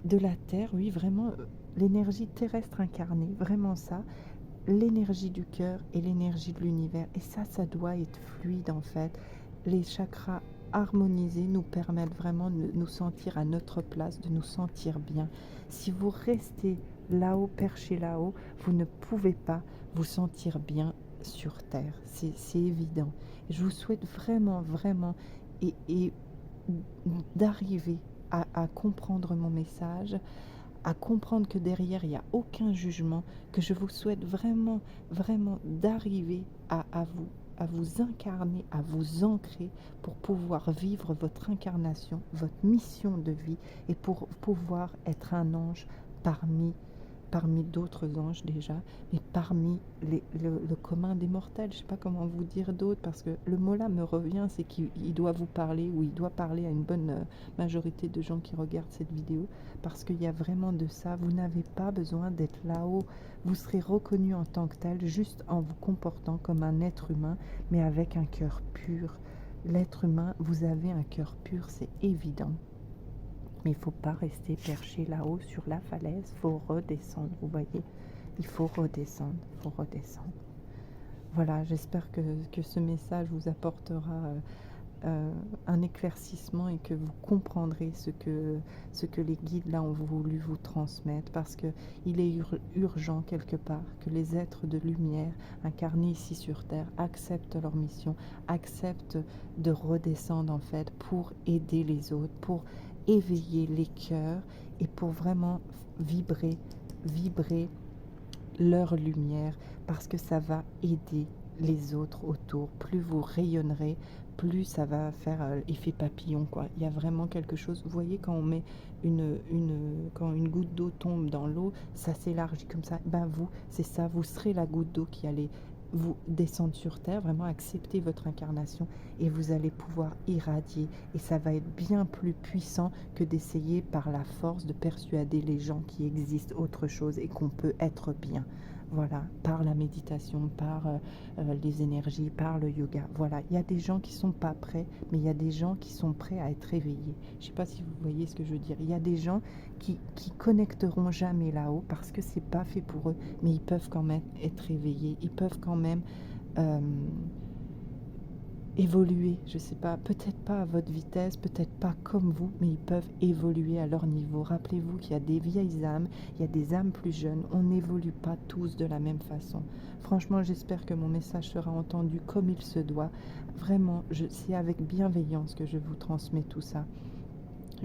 de la Terre, oui, vraiment l'énergie terrestre incarnée, vraiment ça, l'énergie du cœur et l'énergie de l'univers. Et ça doit être fluide en fait. Les chakras harmonisés nous permettent vraiment de nous sentir à notre place, de nous sentir bien. Si vous restez là-haut, perché là-haut, vous ne pouvez pas vous sentir bien sur Terre. C'est évident. Je vous souhaite vraiment, vraiment et d'arriver à comprendre mon message, à comprendre que derrière, il n'y a aucun jugement, que je vous souhaite vraiment, vraiment d'arriver à vous incarner, à vous ancrer pour pouvoir vivre votre incarnation, votre mission de vie et pour pouvoir être un ange parmi d'autres anges déjà, mais parmi le commun des mortels. Je ne sais pas comment vous dire d'autres, parce que le mot là me revient, c'est qu'il doit vous parler, ou il doit parler à une bonne majorité de gens qui regardent cette vidéo, parce qu'il y a vraiment de ça. Vous n'avez pas besoin d'être là-haut, vous serez reconnu en tant que tel, juste en vous comportant comme un être humain, mais avec un cœur pur. L'être humain, vous avez un cœur pur, c'est évident. Mais il ne faut pas rester perché là-haut sur la falaise, il faut redescendre, vous voyez. Il faut redescendre, il faut redescendre. Voilà, j'espère que ce message vous apportera un éclaircissement et que vous comprendrez ce que les guides là ont voulu vous transmettre, parce qu'il est urgent quelque part que les êtres de lumière incarnés ici sur Terre acceptent leur mission, acceptent de redescendre en fait pour aider les autres, pour éveiller les cœurs et pour vraiment vibrer leur lumière, parce que ça va aider les autres autour. Plus vous rayonnerez, plus ça va faire effet papillon, quoi. Il y a vraiment quelque chose. Vous voyez, quand on met quand une goutte d'eau tombe dans l'eau, ça s'élargit comme ça. Ben vous, c'est ça, vous serez la goutte d'eau qui allait vous descendre sur terre, vraiment accepter votre incarnation et vous allez pouvoir irradier, et ça va être bien plus puissant que d'essayer par la force de persuader les gens qu'il existe autre chose et qu'on peut être bien. Voilà, par la méditation, par les énergies, par le yoga. Voilà, il y a des gens qui ne sont pas prêts, mais il y a des gens qui sont prêts à être éveillés. Je ne sais pas si vous voyez ce que je veux dire. Il y a des gens qui connecteront jamais là-haut parce que c'est pas fait pour eux, mais ils peuvent quand même être éveillés. Ils peuvent quand même évoluer, je sais pas, peut-être pas à votre vitesse, peut-être pas comme vous, mais ils peuvent évoluer à leur niveau. Rappelez-vous qu'il y a des vieilles âmes, il y a des âmes plus jeunes, on n'évolue pas tous de la même façon. Franchement, j'espère que mon message sera entendu comme il se doit. Vraiment, c'est avec bienveillance que je vous transmets tout ça.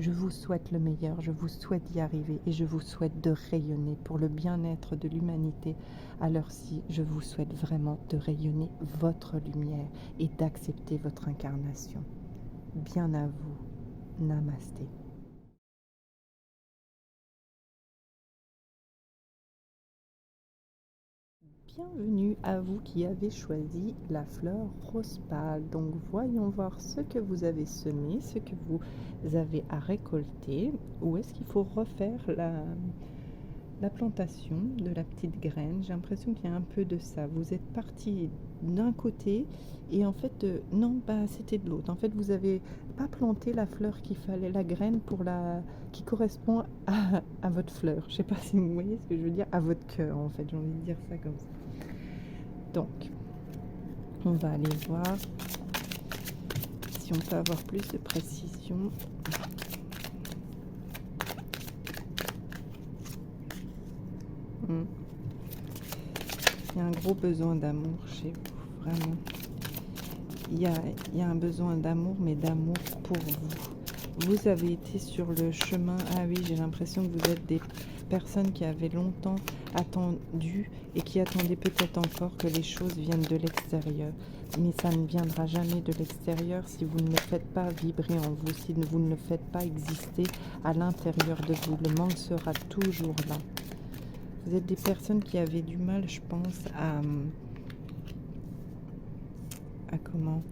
Je vous souhaite le meilleur, je vous souhaite d'y arriver et je vous souhaite de rayonner pour le bien-être de l'humanité. Alors-ci, je vous souhaite vraiment de rayonner votre lumière et d'accepter votre incarnation. Bien à vous. Namasté. Bienvenue à vous qui avez choisi la fleur rose pâle. Donc voyons voir ce que vous avez semé, ce que vous avez à récolter. Où est-ce qu'il faut refaire la plantation de la petite graine? J'ai l'impression qu'il y a un peu de ça. Vous êtes parti d'un côté et en fait, non, c'était de l'autre. En fait, vous n'avez pas planté la fleur qu'il fallait, la graine qui correspond à votre fleur. Je ne sais pas si vous voyez ce que je veux dire, à votre cœur en fait. J'ai envie de dire ça comme ça. Donc, on va aller voir si on peut avoir plus de précision. Il y a un gros besoin d'amour chez vous, vraiment. Il y a un besoin d'amour, mais d'amour pour vous. vous avez été sur le chemin. Ah oui, j'ai l'impression que vous êtes des personnes qui avaient longtemps attendu et qui attendaient peut-être encore que les choses viennent de l'extérieur. Mais ça ne viendra jamais de l'extérieur si vous ne le faites pas vibrer en vous, si vous ne le faites pas exister à l'intérieur de vous. Le manque sera toujours là. Vous êtes des personnes qui avaient du mal, je pense, à comment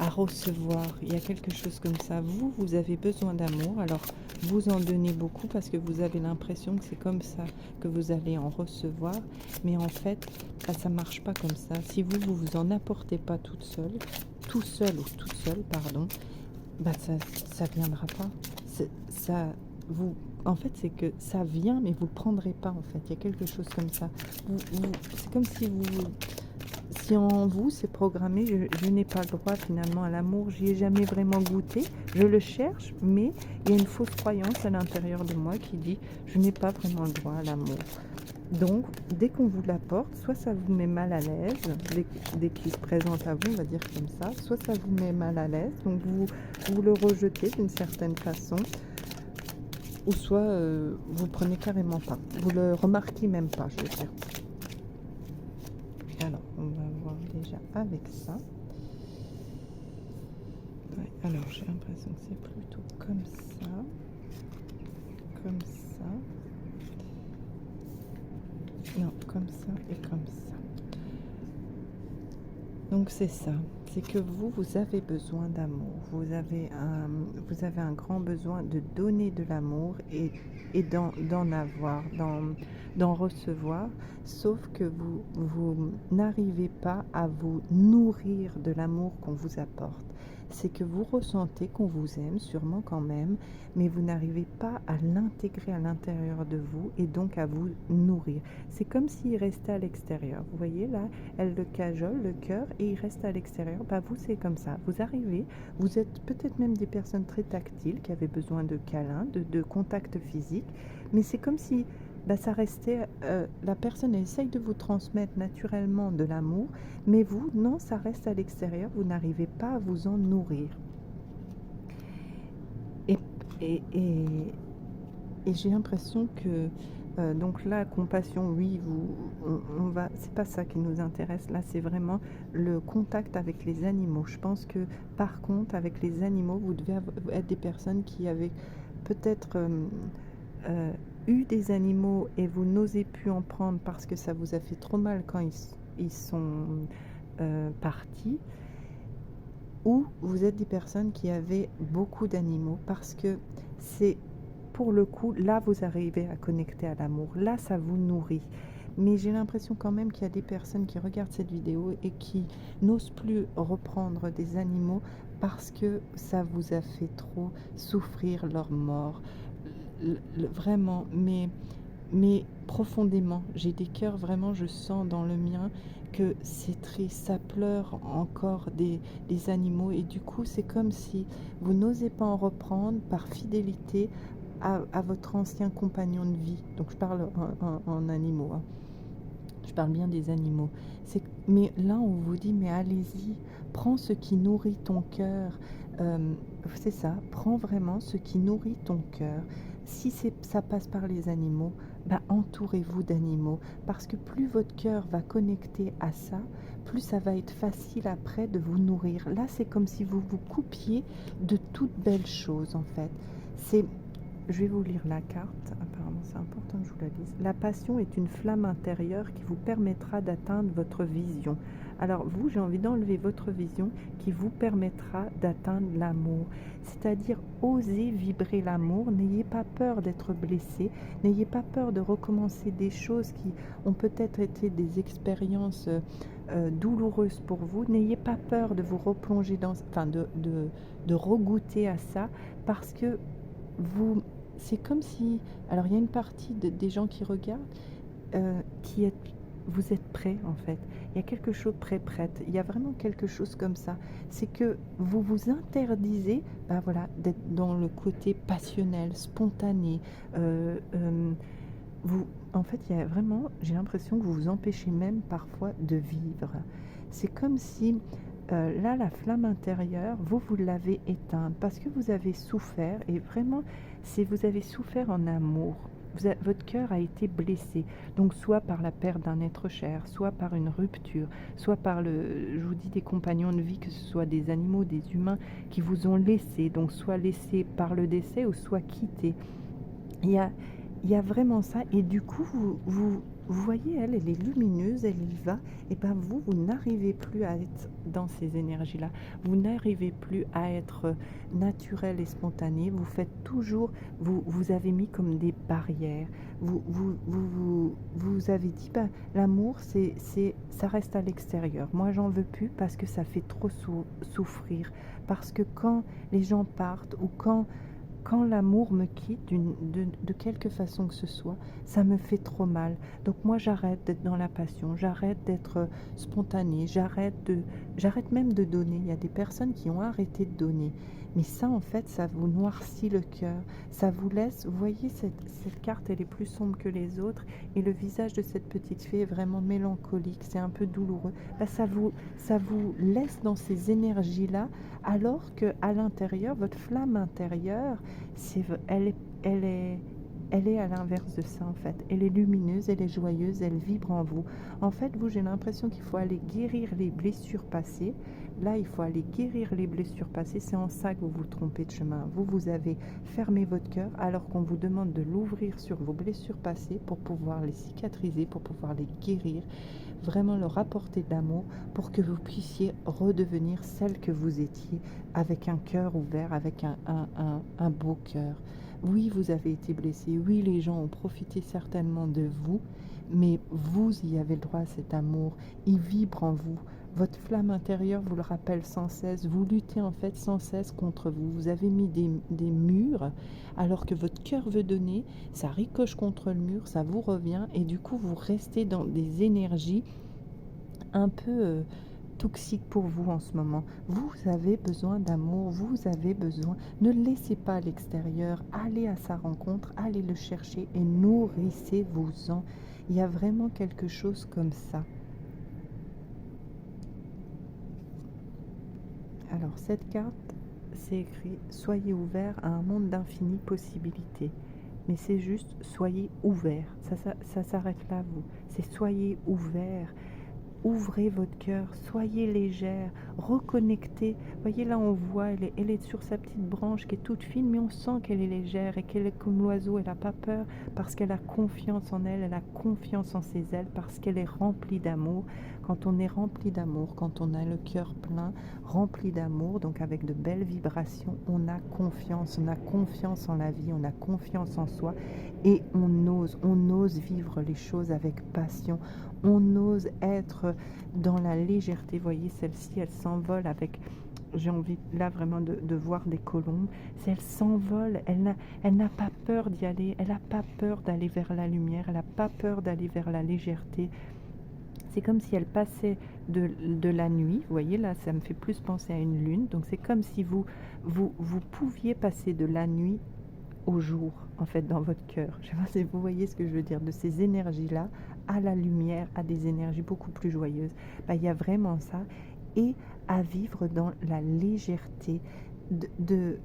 à recevoir. Il y a quelque chose comme ça. Vous avez besoin d'amour. Alors, vous en donnez beaucoup parce que vous avez l'impression que c'est comme ça que vous allez en recevoir. Mais en fait, ça ne marche pas comme ça. Si vous en apportez pas tout seul ou toute seule, pardon, ça viendra pas. Ça, en fait, c'est que ça vient, mais vous ne le prendrez pas, en fait. Il y a quelque chose comme ça. C'est comme si en vous c'est programmé, je n'ai pas le droit finalement à l'amour, j'y ai jamais vraiment goûté, je le cherche, mais il y a une fausse croyance à l'intérieur de moi qui dit je n'ai pas vraiment le droit à l'amour. Donc dès qu'on vous l'apporte, soit ça vous met mal à l'aise, dès qu'il se présente à vous, on va dire comme ça, soit ça vous met mal à l'aise, donc vous le rejetez d'une certaine façon, ou soit vous le prenez carrément pas, vous le remarquez même pas, je veux dire. Alors, on va voir déjà avec ça. Ouais, alors, j'ai l'impression que c'est plutôt comme ça. Comme ça. Non, comme ça et comme ça. Donc, c'est ça. C'est que vous avez besoin d'amour. Vous avez un grand besoin de donner de l'amour et d'en avoir, d'en recevoir, sauf que vous n'arrivez pas à vous nourrir de l'amour qu'on vous apporte. C'est que vous ressentez qu'on vous aime, sûrement quand même, mais vous n'arrivez pas à l'intégrer à l'intérieur de vous et donc à vous nourrir. C'est comme s'il restait à l'extérieur. Vous voyez là, elle le cajole, le cœur, et il reste à l'extérieur. Vous, c'est comme ça. Vous arrivez, vous êtes peut-être même des personnes très tactiles qui avaient besoin de câlins, de contact physique, mais c'est comme si ça restait, la personne elle essaye de vous transmettre naturellement de l'amour, mais vous, non, ça reste à l'extérieur, vous n'arrivez pas à vous en nourrir. Et j'ai l'impression que, donc là, compassion, oui, on va, c'est pas ça qui nous intéresse, là, c'est vraiment le contact avec les animaux. Je pense que, par contre, avec les animaux, vous devez être des personnes qui avaient peut-être eu des animaux et vous n'osez plus en prendre parce que ça vous a fait trop mal quand ils sont partis, ou vous êtes des personnes qui avaient beaucoup d'animaux parce que c'est, pour le coup, là vous arrivez à connecter à l'amour, là ça vous nourrit. Mais j'ai l'impression quand même qu'il y a des personnes qui regardent cette vidéo et qui n'osent plus reprendre des animaux parce que ça vous a fait trop souffrir leur mort. Vraiment, mais profondément, j'ai des cœurs, vraiment, je sens dans le mien que c'est triste, ça pleure encore des animaux, et du coup c'est comme si vous n'osez pas en reprendre par fidélité à votre ancien compagnon de vie. Donc je parle en animaux, hein. Je parle bien des animaux. Mais là on vous dit, mais allez-y, prends ce qui nourrit ton cœur. C'est ça, prends vraiment ce qui nourrit ton cœur. Si ça passe par les animaux, entourez-vous d'animaux, parce que plus votre cœur va connecter à ça, plus ça va être facile après de vous nourrir. Là, c'est comme si vous vous coupiez de toutes belles choses, en fait. Je vais vous lire la carte, apparemment c'est important que je vous la lise. La passion est une flamme intérieure qui vous permettra d'atteindre votre vision. Alors vous, j'ai envie d'enlever votre vision qui vous permettra d'atteindre l'amour. C'est-à-dire, osez vibrer l'amour, n'ayez pas peur d'être blessé, n'ayez pas peur de recommencer des choses qui ont peut-être été des expériences douloureuses pour vous. N'ayez pas peur de vous replonger de regoûter à ça, parce que c'est comme si, alors il y a une partie des gens qui regardent, vous êtes prêts en fait. Il y a quelque chose prête. Il y a vraiment quelque chose comme ça. C'est que vous vous interdisez, d'être dans le côté passionnel, spontané. En fait, il y a vraiment, j'ai l'impression que vous vous empêchez même parfois de vivre. C'est comme si là, la flamme intérieure, vous l'avez éteinte parce que vous avez souffert et vraiment, c'est vous avez souffert en amour. Votre cœur a été blessé, donc soit par la perte d'un être cher, soit par une rupture, soit par je vous dis des compagnons de vie, que ce soit des animaux, des humains qui vous ont laissé, donc soit laissé par le décès ou soit quitté. Il y a, il y a vraiment ça et du coup, vous voyez, elle est lumineuse, elle y va, et ben vous n'arrivez plus à être dans ces énergies-là. Vous n'arrivez plus à être naturel et spontané. Vous faites toujours, vous avez mis comme des barrières. Vous avez dit, ben, l'amour, ça reste à l'extérieur. Moi, j'en veux plus parce que ça fait trop souffrir. Parce que quand les gens partent ou quand l'amour me quitte de quelque façon que ce soit, ça me fait trop mal. Donc moi j'arrête d'être dans la passion, j'arrête d'être spontanée, j'arrête même de donner. Il y a des personnes qui ont arrêté de donner. Mais ça en fait, ça vous noircit le cœur. Ça vous laisse, vous voyez cette carte, elle est plus sombre que les autres. Et le visage de cette petite fille est vraiment mélancolique, c'est un peu douloureux. Ben, ça vous laisse dans ces énergies-là, alors qu'à l'intérieur, votre flamme intérieure, elle est à l'inverse de ça en fait. Elle est lumineuse, elle est joyeuse, elle vibre en vous. En fait, vous, j'ai l'impression qu'il faut aller guérir les blessures passées. Là, il faut aller guérir les blessures passées. C'est en ça que vous vous trompez de chemin. Vous avez fermé votre cœur alors qu'on vous demande de l'ouvrir sur vos blessures passées pour pouvoir les cicatriser, pour pouvoir les guérir, vraiment leur apporter de l'amour pour que vous puissiez redevenir celle que vous étiez, avec un cœur ouvert, avec un beau cœur. Oui, vous avez été blessé, oui, les gens ont profité certainement de vous, mais vous y avez le droit à cet amour, il vibre en vous. Votre flamme intérieure vous le rappelle sans cesse, vous luttez en fait sans cesse contre vous. Vous avez mis des murs, alors que votre cœur veut donner, ça ricoche contre le mur, ça vous revient, et du coup vous restez dans des énergies un peu toxiques pour vous en ce moment. Vous avez besoin d'amour, vous avez besoin, ne le laissez pas à l'extérieur, allez à sa rencontre, allez le chercher et nourrissez-vous-en. Il y a vraiment quelque chose comme ça. Alors cette carte, c'est écrit « Soyez ouverts à un monde d'infinies possibilités ». Mais c'est juste « Soyez ouverts ». Ça s'arrête là, vous. C'est « Soyez ouverts ». Ouvrez votre cœur, soyez légère, reconnectez. Voyez là, on voit, elle est sur sa petite branche qui est toute fine, mais on sent qu'elle est légère et qu'elle est comme l'oiseau. Elle n'a pas peur parce qu'elle a confiance en elle, elle a confiance en ses ailes, parce qu'elle est remplie d'amour. Quand on est rempli d'amour, quand on a le cœur plein, rempli d'amour, donc avec de belles vibrations, on a confiance en la vie, on a confiance en soi et on ose vivre les choses avec passion. On ose être dans la légèreté. Vous voyez, celle-ci, elle s'envole avec... J'ai envie là vraiment de voir des colombes. Elle s'envole, elle n'a pas peur d'y aller, elle n'a pas peur d'aller vers la lumière, elle n'a pas peur d'aller vers la légèreté. C'est comme si elle passait de la nuit. Vous voyez, là, ça me fait plus penser à une lune. Donc, c'est comme si vous pouviez passer de la nuit au jour, en fait, dans votre cœur. Je ne sais pas si vous voyez ce que je veux dire, de ces énergies-là à la lumière, à des énergies beaucoup plus joyeuses. Ben, il y a vraiment ça. Et à vivre dans la légèreté, de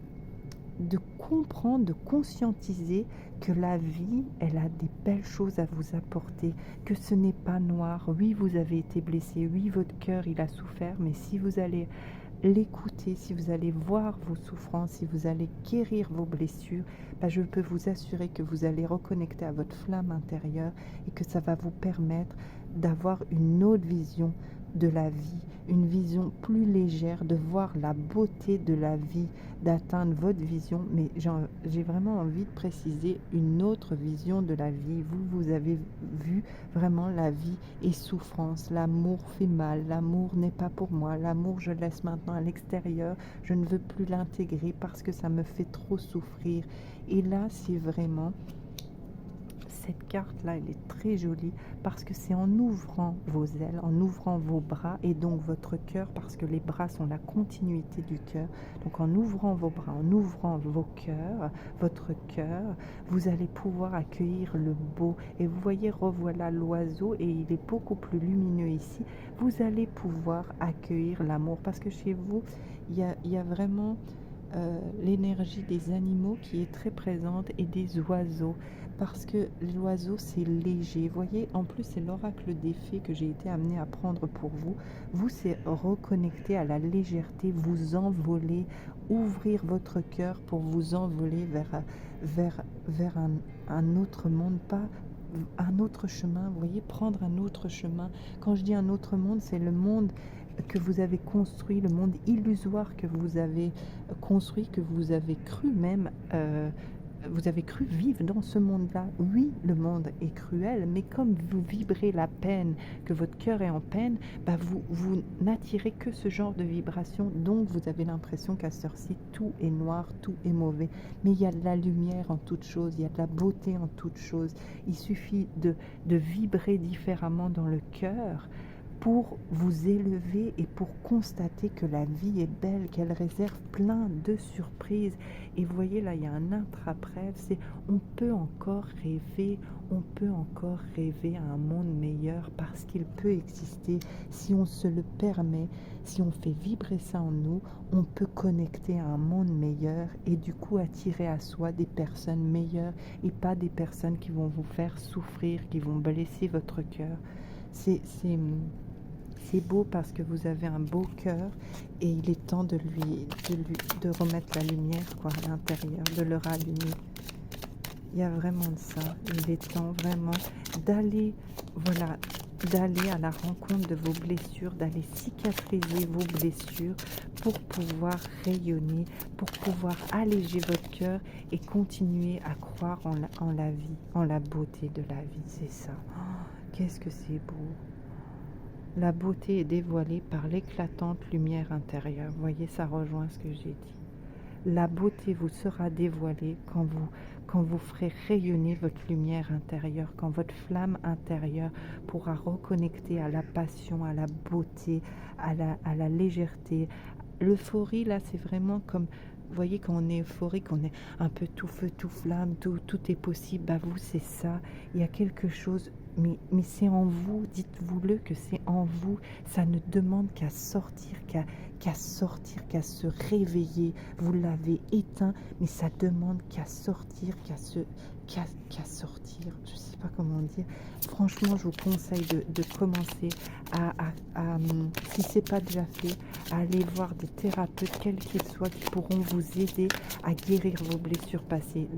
comprendre, de conscientiser que la vie, elle a des belles choses à vous apporter, que ce n'est pas noir. Oui, vous avez été blessé, oui, votre cœur, il a souffert, mais si vous allez l'écouter, si vous allez voir vos souffrances, si vous allez guérir vos blessures, ben je peux vous assurer que vous allez reconnecter à votre flamme intérieure et que ça va vous permettre d'avoir une autre vision de la vie, une vision plus légère, de voir la beauté de la vie, d'atteindre votre vision. Mais j'ai vraiment envie de préciser une autre vision de la vie. Vous avez vu vraiment la vie est souffrance, l'amour fait mal, l'amour n'est pas pour moi, l'amour je le laisse maintenant à l'extérieur, je ne veux plus l'intégrer parce que ça me fait trop souffrir. Et là, c'est vraiment cette carte-là, elle est très jolie parce que c'est en ouvrant vos ailes, en ouvrant vos bras et donc votre cœur, parce que les bras sont la continuité du cœur. Donc en ouvrant vos bras, en ouvrant vos cœurs, votre cœur, vous allez pouvoir accueillir le beau. Et vous voyez, revoilà l'oiseau et il est beaucoup plus lumineux ici. Vous allez pouvoir accueillir l'amour parce que chez vous, il y a vraiment l'énergie des animaux qui est très présente et des oiseaux parce que l'oiseau c'est léger. Vous voyez, en plus c'est l'oracle des fées que j'ai été amenée à prendre pour vous. Vous, c'est reconnecter à la légèreté, vous envoler, ouvrir votre cœur pour vous envoler vers un autre monde, pas un autre chemin. Vous voyez, prendre un autre chemin. Quand je dis un autre monde, c'est le monde que vous avez construit, le monde illusoire que vous avez construit, que vous avez cru même, vous avez cru vivre dans ce monde-là. Oui, le monde est cruel, mais comme vous vibrez la peine, que votre cœur est en peine, bah vous n'attirez que ce genre de vibration, donc vous avez l'impression qu'à cette heure-ci, tout est noir, tout est mauvais. Mais il y a de la lumière en toute chose, il y a de la beauté en toute chose. Il suffit de vibrer différemment dans le cœur pour vous élever et pour constater que la vie est belle, qu'elle réserve plein de surprises. Et vous voyez, là, il y a un intra-bref, c'est on peut encore rêver à un monde meilleur parce qu'il peut exister. Si on se le permet, si on fait vibrer ça en nous, on peut connecter à un monde meilleur et du coup attirer à soi des personnes meilleures et pas des personnes qui vont vous faire souffrir, qui vont blesser votre cœur. C'est beau parce que vous avez un beau cœur et il est temps de remettre la lumière quoi, à l'intérieur, de le rallumer. Il y a vraiment de ça. Il est temps vraiment d'aller, voilà, d'aller à la rencontre de vos blessures, d'aller cicatriser vos blessures pour pouvoir rayonner, pour pouvoir alléger votre cœur et continuer à croire en la vie, en la beauté de la vie. C'est ça. Oh, qu'est-ce que c'est beau! La beauté est dévoilée par l'éclatante lumière intérieure. Vous voyez, ça rejoint ce que j'ai dit. La beauté vous sera dévoilée quand vous ferez rayonner votre lumière intérieure, quand votre flamme intérieure pourra reconnecter à la passion, à la beauté, à la légèreté. L'euphorie, là, c'est vraiment comme, vous voyez, quand on est euphorique, on est un peu tout feu, tout flamme, tout est possible. Bah vous, c'est ça. Il y a quelque chose, mais c'est en vous. Dites-vous-le que c'est en vous. Ça ne demande qu'à sortir, qu'à se réveiller. Vous l'avez éteint, mais ça demande qu'à sortir, qu'à sortir. Je ne sais pas comment dire. Franchement, je vous conseille de commencer si ce n'est pas déjà fait, à aller voir des thérapeutes, quels qu'ils soient, qui pourront vous aider à guérir vos blessures passées,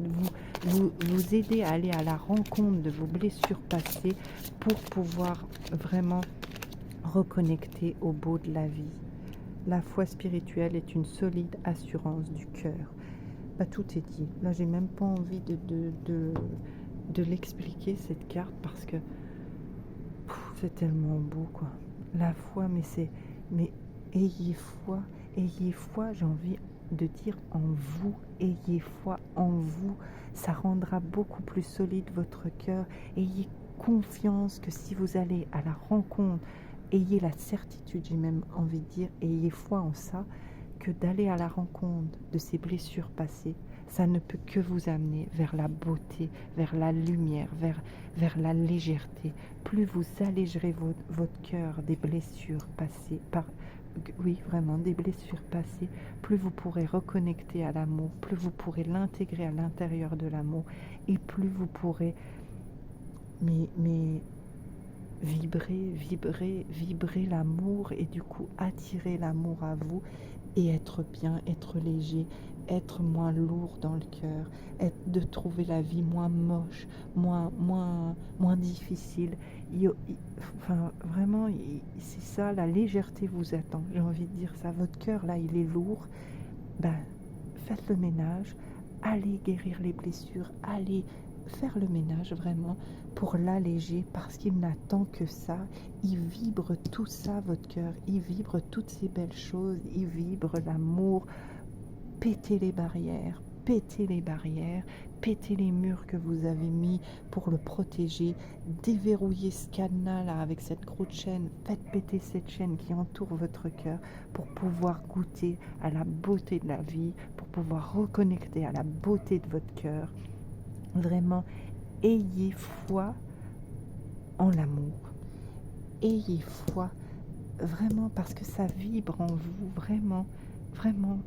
vous aider à aller à la rencontre de vos blessures passées pour pouvoir vraiment reconnecter au beau de la vie. La foi spirituelle est une solide assurance du cœur. Bah, tout est dit. Là, j'ai même pas envie de l'expliquer, cette carte, parce que c'est tellement beau, quoi. La foi, mais ayez foi, j'ai envie de dire en vous, ayez foi en vous, ça rendra beaucoup plus solide votre cœur. Ayez confiance que si vous allez à la rencontre, ayez la certitude, j'ai même envie de dire, ayez foi en ça, que d'aller à la rencontre de ces blessures passées, ça ne peut que vous amener vers la beauté, vers la lumière, vers la légèreté. Plus vous allégerez votre cœur des blessures passées, oui, vraiment, des blessures passées, plus vous pourrez reconnecter à l'amour, plus vous pourrez l'intégrer à l'intérieur de l'amour, et plus vous pourrez mais vibrer l'amour, et du coup attirer l'amour à vous et être bien, être léger, être moins lourd dans le cœur, de trouver la vie moins moche, moins difficile. Enfin, vraiment, c'est ça, la légèreté vous attend. J'ai envie de dire ça. Votre cœur, là, il est lourd. Ben, faites le ménage, allez guérir les blessures, allez faire le ménage vraiment pour l'alléger, parce qu'il n'attend que ça. Il vibre tout ça, votre cœur, il vibre toutes ces belles choses, il vibre l'amour. Pétez les barrières, pétez les barrières, pétez les murs que vous avez mis pour le protéger, déverrouillez ce cadenas-là avec cette grosse chaîne, faites péter cette chaîne qui entoure votre cœur pour pouvoir goûter à la beauté de la vie, pour pouvoir reconnecter à la beauté de votre cœur. Vraiment, ayez foi en l'amour. Ayez foi, vraiment, parce que ça vibre en vous, vraiment, vraiment.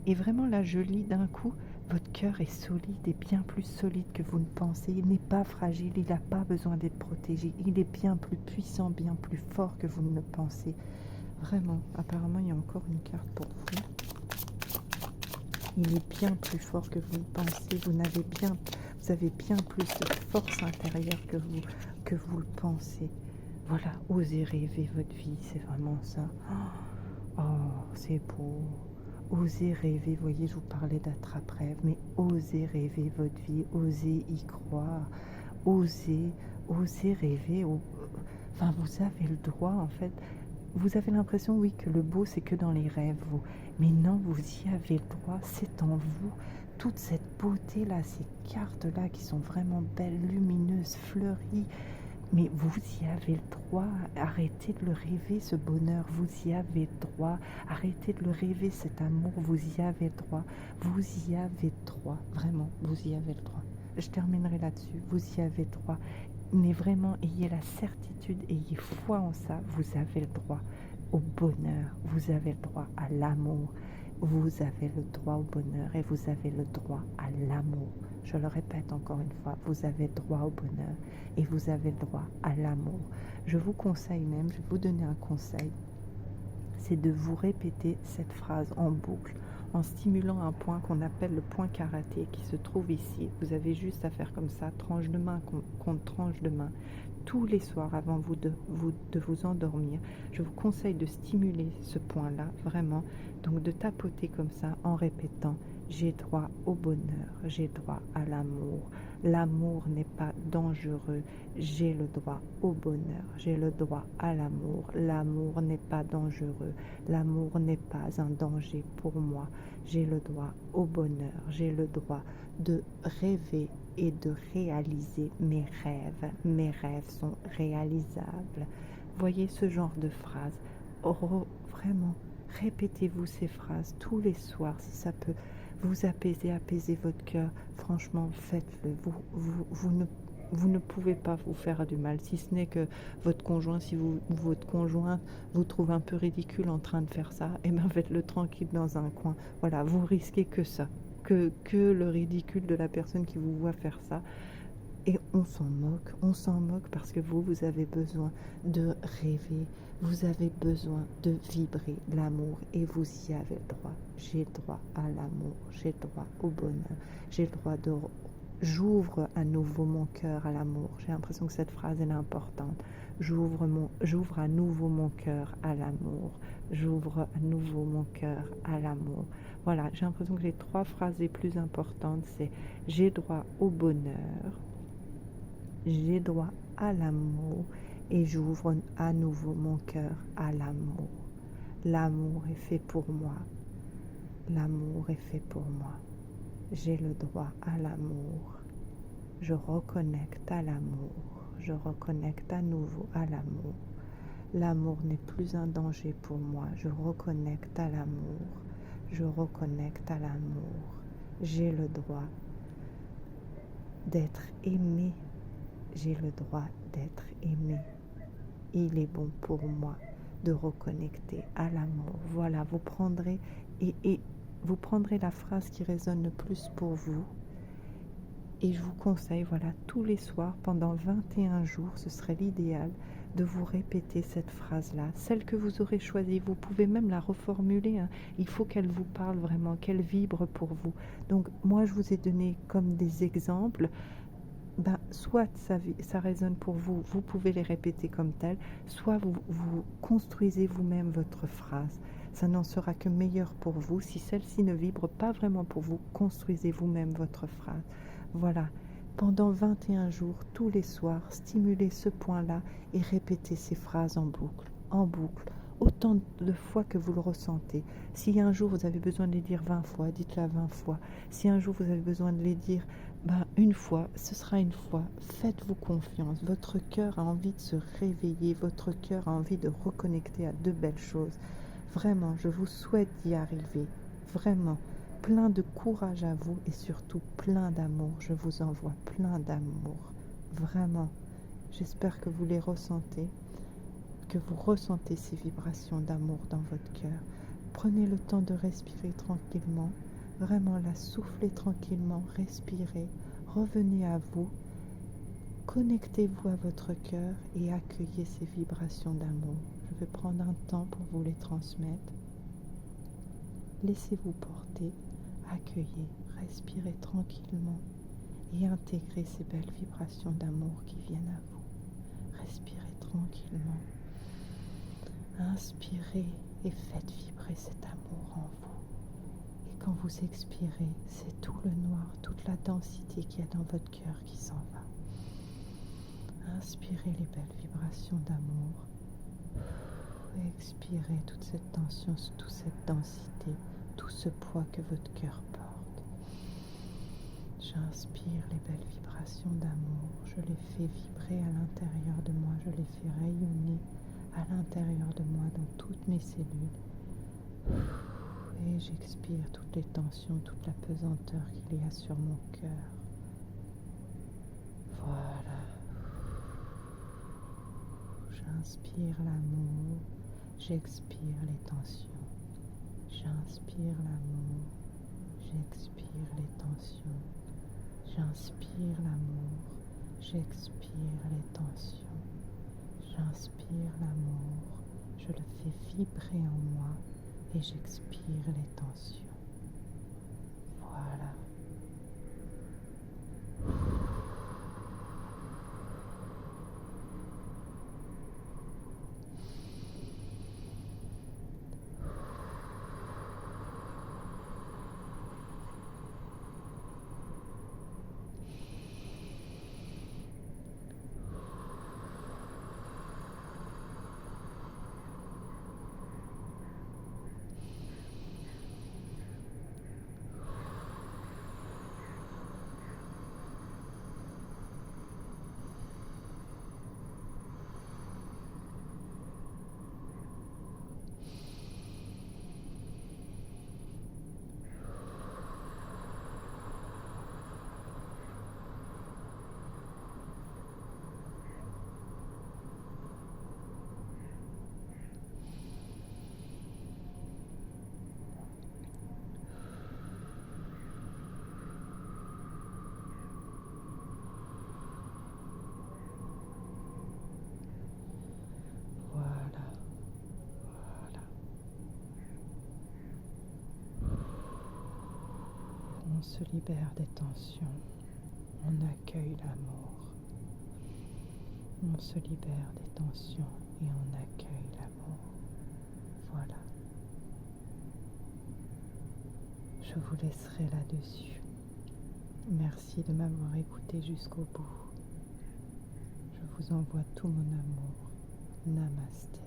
Et vraiment, là, je lis d'un coup, votre cœur est solide et bien plus solide que vous ne pensez. Il n'est pas fragile, il n'a pas besoin d'être protégé. Il est bien plus puissant, bien plus fort que vous ne le pensez. Vraiment, apparemment, il y a encore une carte pour vous. Il est bien plus fort que vous ne pensez. Vous avez bien plus de force intérieure que vous le pensez. Voilà, osez rêver votre vie, c'est vraiment ça. Oh, c'est beau. Osez rêver, voyez, je vous parlais d'attrape-rêve, mais osez rêver votre vie, osez y croire, osez rêver. Enfin, vous avez le droit, en fait. Vous avez l'impression, oui, que le beau, c'est que dans les rêves, vous. Mais non, vous y avez le droit, c'est en vous. Toute cette beauté-là, ces cartes-là qui sont vraiment belles, lumineuses, fleuries. Mais vous y avez le droit, arrêtez de le rêver, ce bonheur, vous y avez le droit, arrêtez de le rêver, cet amour, vous y avez le droit, vous y avez le droit, vraiment, vous y avez le droit. Je terminerai là-dessus, vous y avez le droit, mais vraiment, ayez la certitude, ayez foi en ça, vous avez le droit au bonheur, vous avez le droit à l'amour, vous avez le droit au bonheur et vous avez le droit à l'amour. Je le répète encore une fois, vous avez droit au bonheur et vous avez le droit à l'amour. Je vous conseille même, je vais vous donner un conseil, c'est de vous répéter cette phrase en boucle, en stimulant un point qu'on appelle le point karaté qui se trouve ici. Vous avez juste à faire comme ça, tranche de main contre tranche de main, tous les soirs avant de vous endormir. Je vous conseille de stimuler ce point-là, vraiment, donc de tapoter comme ça en répétant « J'ai droit au bonheur, j'ai droit à l'amour, l'amour n'est pas dangereux, j'ai le droit au bonheur, j'ai le droit à l'amour, l'amour n'est pas dangereux, l'amour n'est pas un danger pour moi, j'ai le droit au bonheur, j'ai le droit de rêver et de réaliser mes rêves sont réalisables. » Voyez ce genre de phrase, vraiment, répétez-vous ces phrases tous les soirs si ça peut vous apaiser votre cœur. Franchement, faites-le. Vous ne pouvez pas vous faire du mal, si ce n'est que votre conjoint, si votre conjoint vous trouve un peu ridicule en train de faire ça, et bien faites-le tranquille dans un coin. Voilà, vous risquez que ça, que le ridicule de la personne qui vous voit faire ça. Et on s'en moque parce que vous avez besoin de rêver, vous avez besoin de vibrer l'amour et vous y avez le droit. J'ai le droit à l'amour, j'ai le droit au bonheur, j'ai le droit de... J'ouvre à nouveau mon cœur à l'amour. J'ai l'impression que cette phrase est importante. J'ouvre à nouveau mon cœur à l'amour. J'ouvre à nouveau mon cœur à l'amour. Voilà, j'ai l'impression que les 3 phrases les plus importantes, c'est j'ai droit au bonheur, j'ai droit à l'amour et j'ouvre à nouveau mon cœur à l'amour. L'amour est fait pour moi. L'amour est fait pour moi. J'ai le droit à l'amour. Je reconnecte à l'amour. Je reconnecte à nouveau à l'amour. L'amour n'est plus un danger pour moi. Je reconnecte à l'amour. Je reconnecte à l'amour. J'ai le droit d'être aimé. J'ai le droit d'être aimé. Il est bon pour moi de reconnecter à l'amour. Voilà, vous prendrez vous prendrez la phrase qui résonne le plus pour vous. Et je vous conseille, voilà, tous les soirs, pendant 21 jours, ce serait l'idéal de vous répéter cette phrase-là. Celle que vous aurez choisie, vous pouvez même la reformuler. Hein. Il faut qu'elle vous parle vraiment, qu'elle vibre pour vous. Donc, moi, je vous ai donné comme des exemples. Ben, soit ça résonne pour vous, vous pouvez les répéter comme telles, soit vous construisez vous-même votre phrase. Ça n'en sera que meilleur pour vous. Si celle-ci ne vibre pas vraiment pour vous, construisez vous-même votre phrase. Voilà, pendant 21 jours, tous les soirs, stimulez ce point-là et répétez ces phrases en boucle, autant de fois que vous le ressentez. Si un jour vous avez besoin de les dire 20 fois, dites-la 20 fois. Si un jour vous avez besoin de les dire une fois, ce sera une fois. Faites-vous confiance. Votre cœur a envie de se réveiller. Votre cœur a envie de reconnecter à de belles choses. Vraiment, je vous souhaite d'y arriver. Vraiment. Plein de courage à vous et surtout plein d'amour. Je vous envoie plein d'amour. Vraiment. J'espère que vous les ressentez, que vous ressentez ces vibrations d'amour dans votre cœur. Prenez le temps de respirer tranquillement. Vraiment, là, soufflez tranquillement, respirez. Revenez à vous. Connectez-vous à votre cœur et accueillez ces vibrations d'amour. Je vais prendre un temps pour vous les transmettre. Laissez-vous porter. Accueillez, respirez tranquillement et intégrez ces belles vibrations d'amour qui viennent à vous. Respirez tranquillement. Inspirez et faites vibrer cet amour en vous. Et quand vous expirez, c'est tout le noir, toute la densité qu'il y a dans votre cœur qui s'en va. Inspirez les belles vibrations d'amour. Expirez toute cette tension, toute cette densité, tout ce poids que votre cœur porte. J'inspire les belles vibrations d'amour, je les fais vibrer à l'intérieur de moi, je les fais rayonner à l'intérieur de moi dans toutes mes cellules. Et j'expire toutes les tensions, toute la pesanteur qu'il y a sur mon cœur. Voilà. J'inspire l'amour, j'expire les tensions. J'inspire l'amour, j'expire les tensions. J'inspire l'amour, j'expire les tensions. J'inspire l'amour, je le fais vibrer en moi et j'expire les tensions. Voilà. On se libère des tensions, on accueille l'amour. On se libère des tensions et on accueille l'amour. Voilà. Je vous laisserai là-dessus. Merci de m'avoir écouté jusqu'au bout. Je vous envoie tout mon amour. Namasté.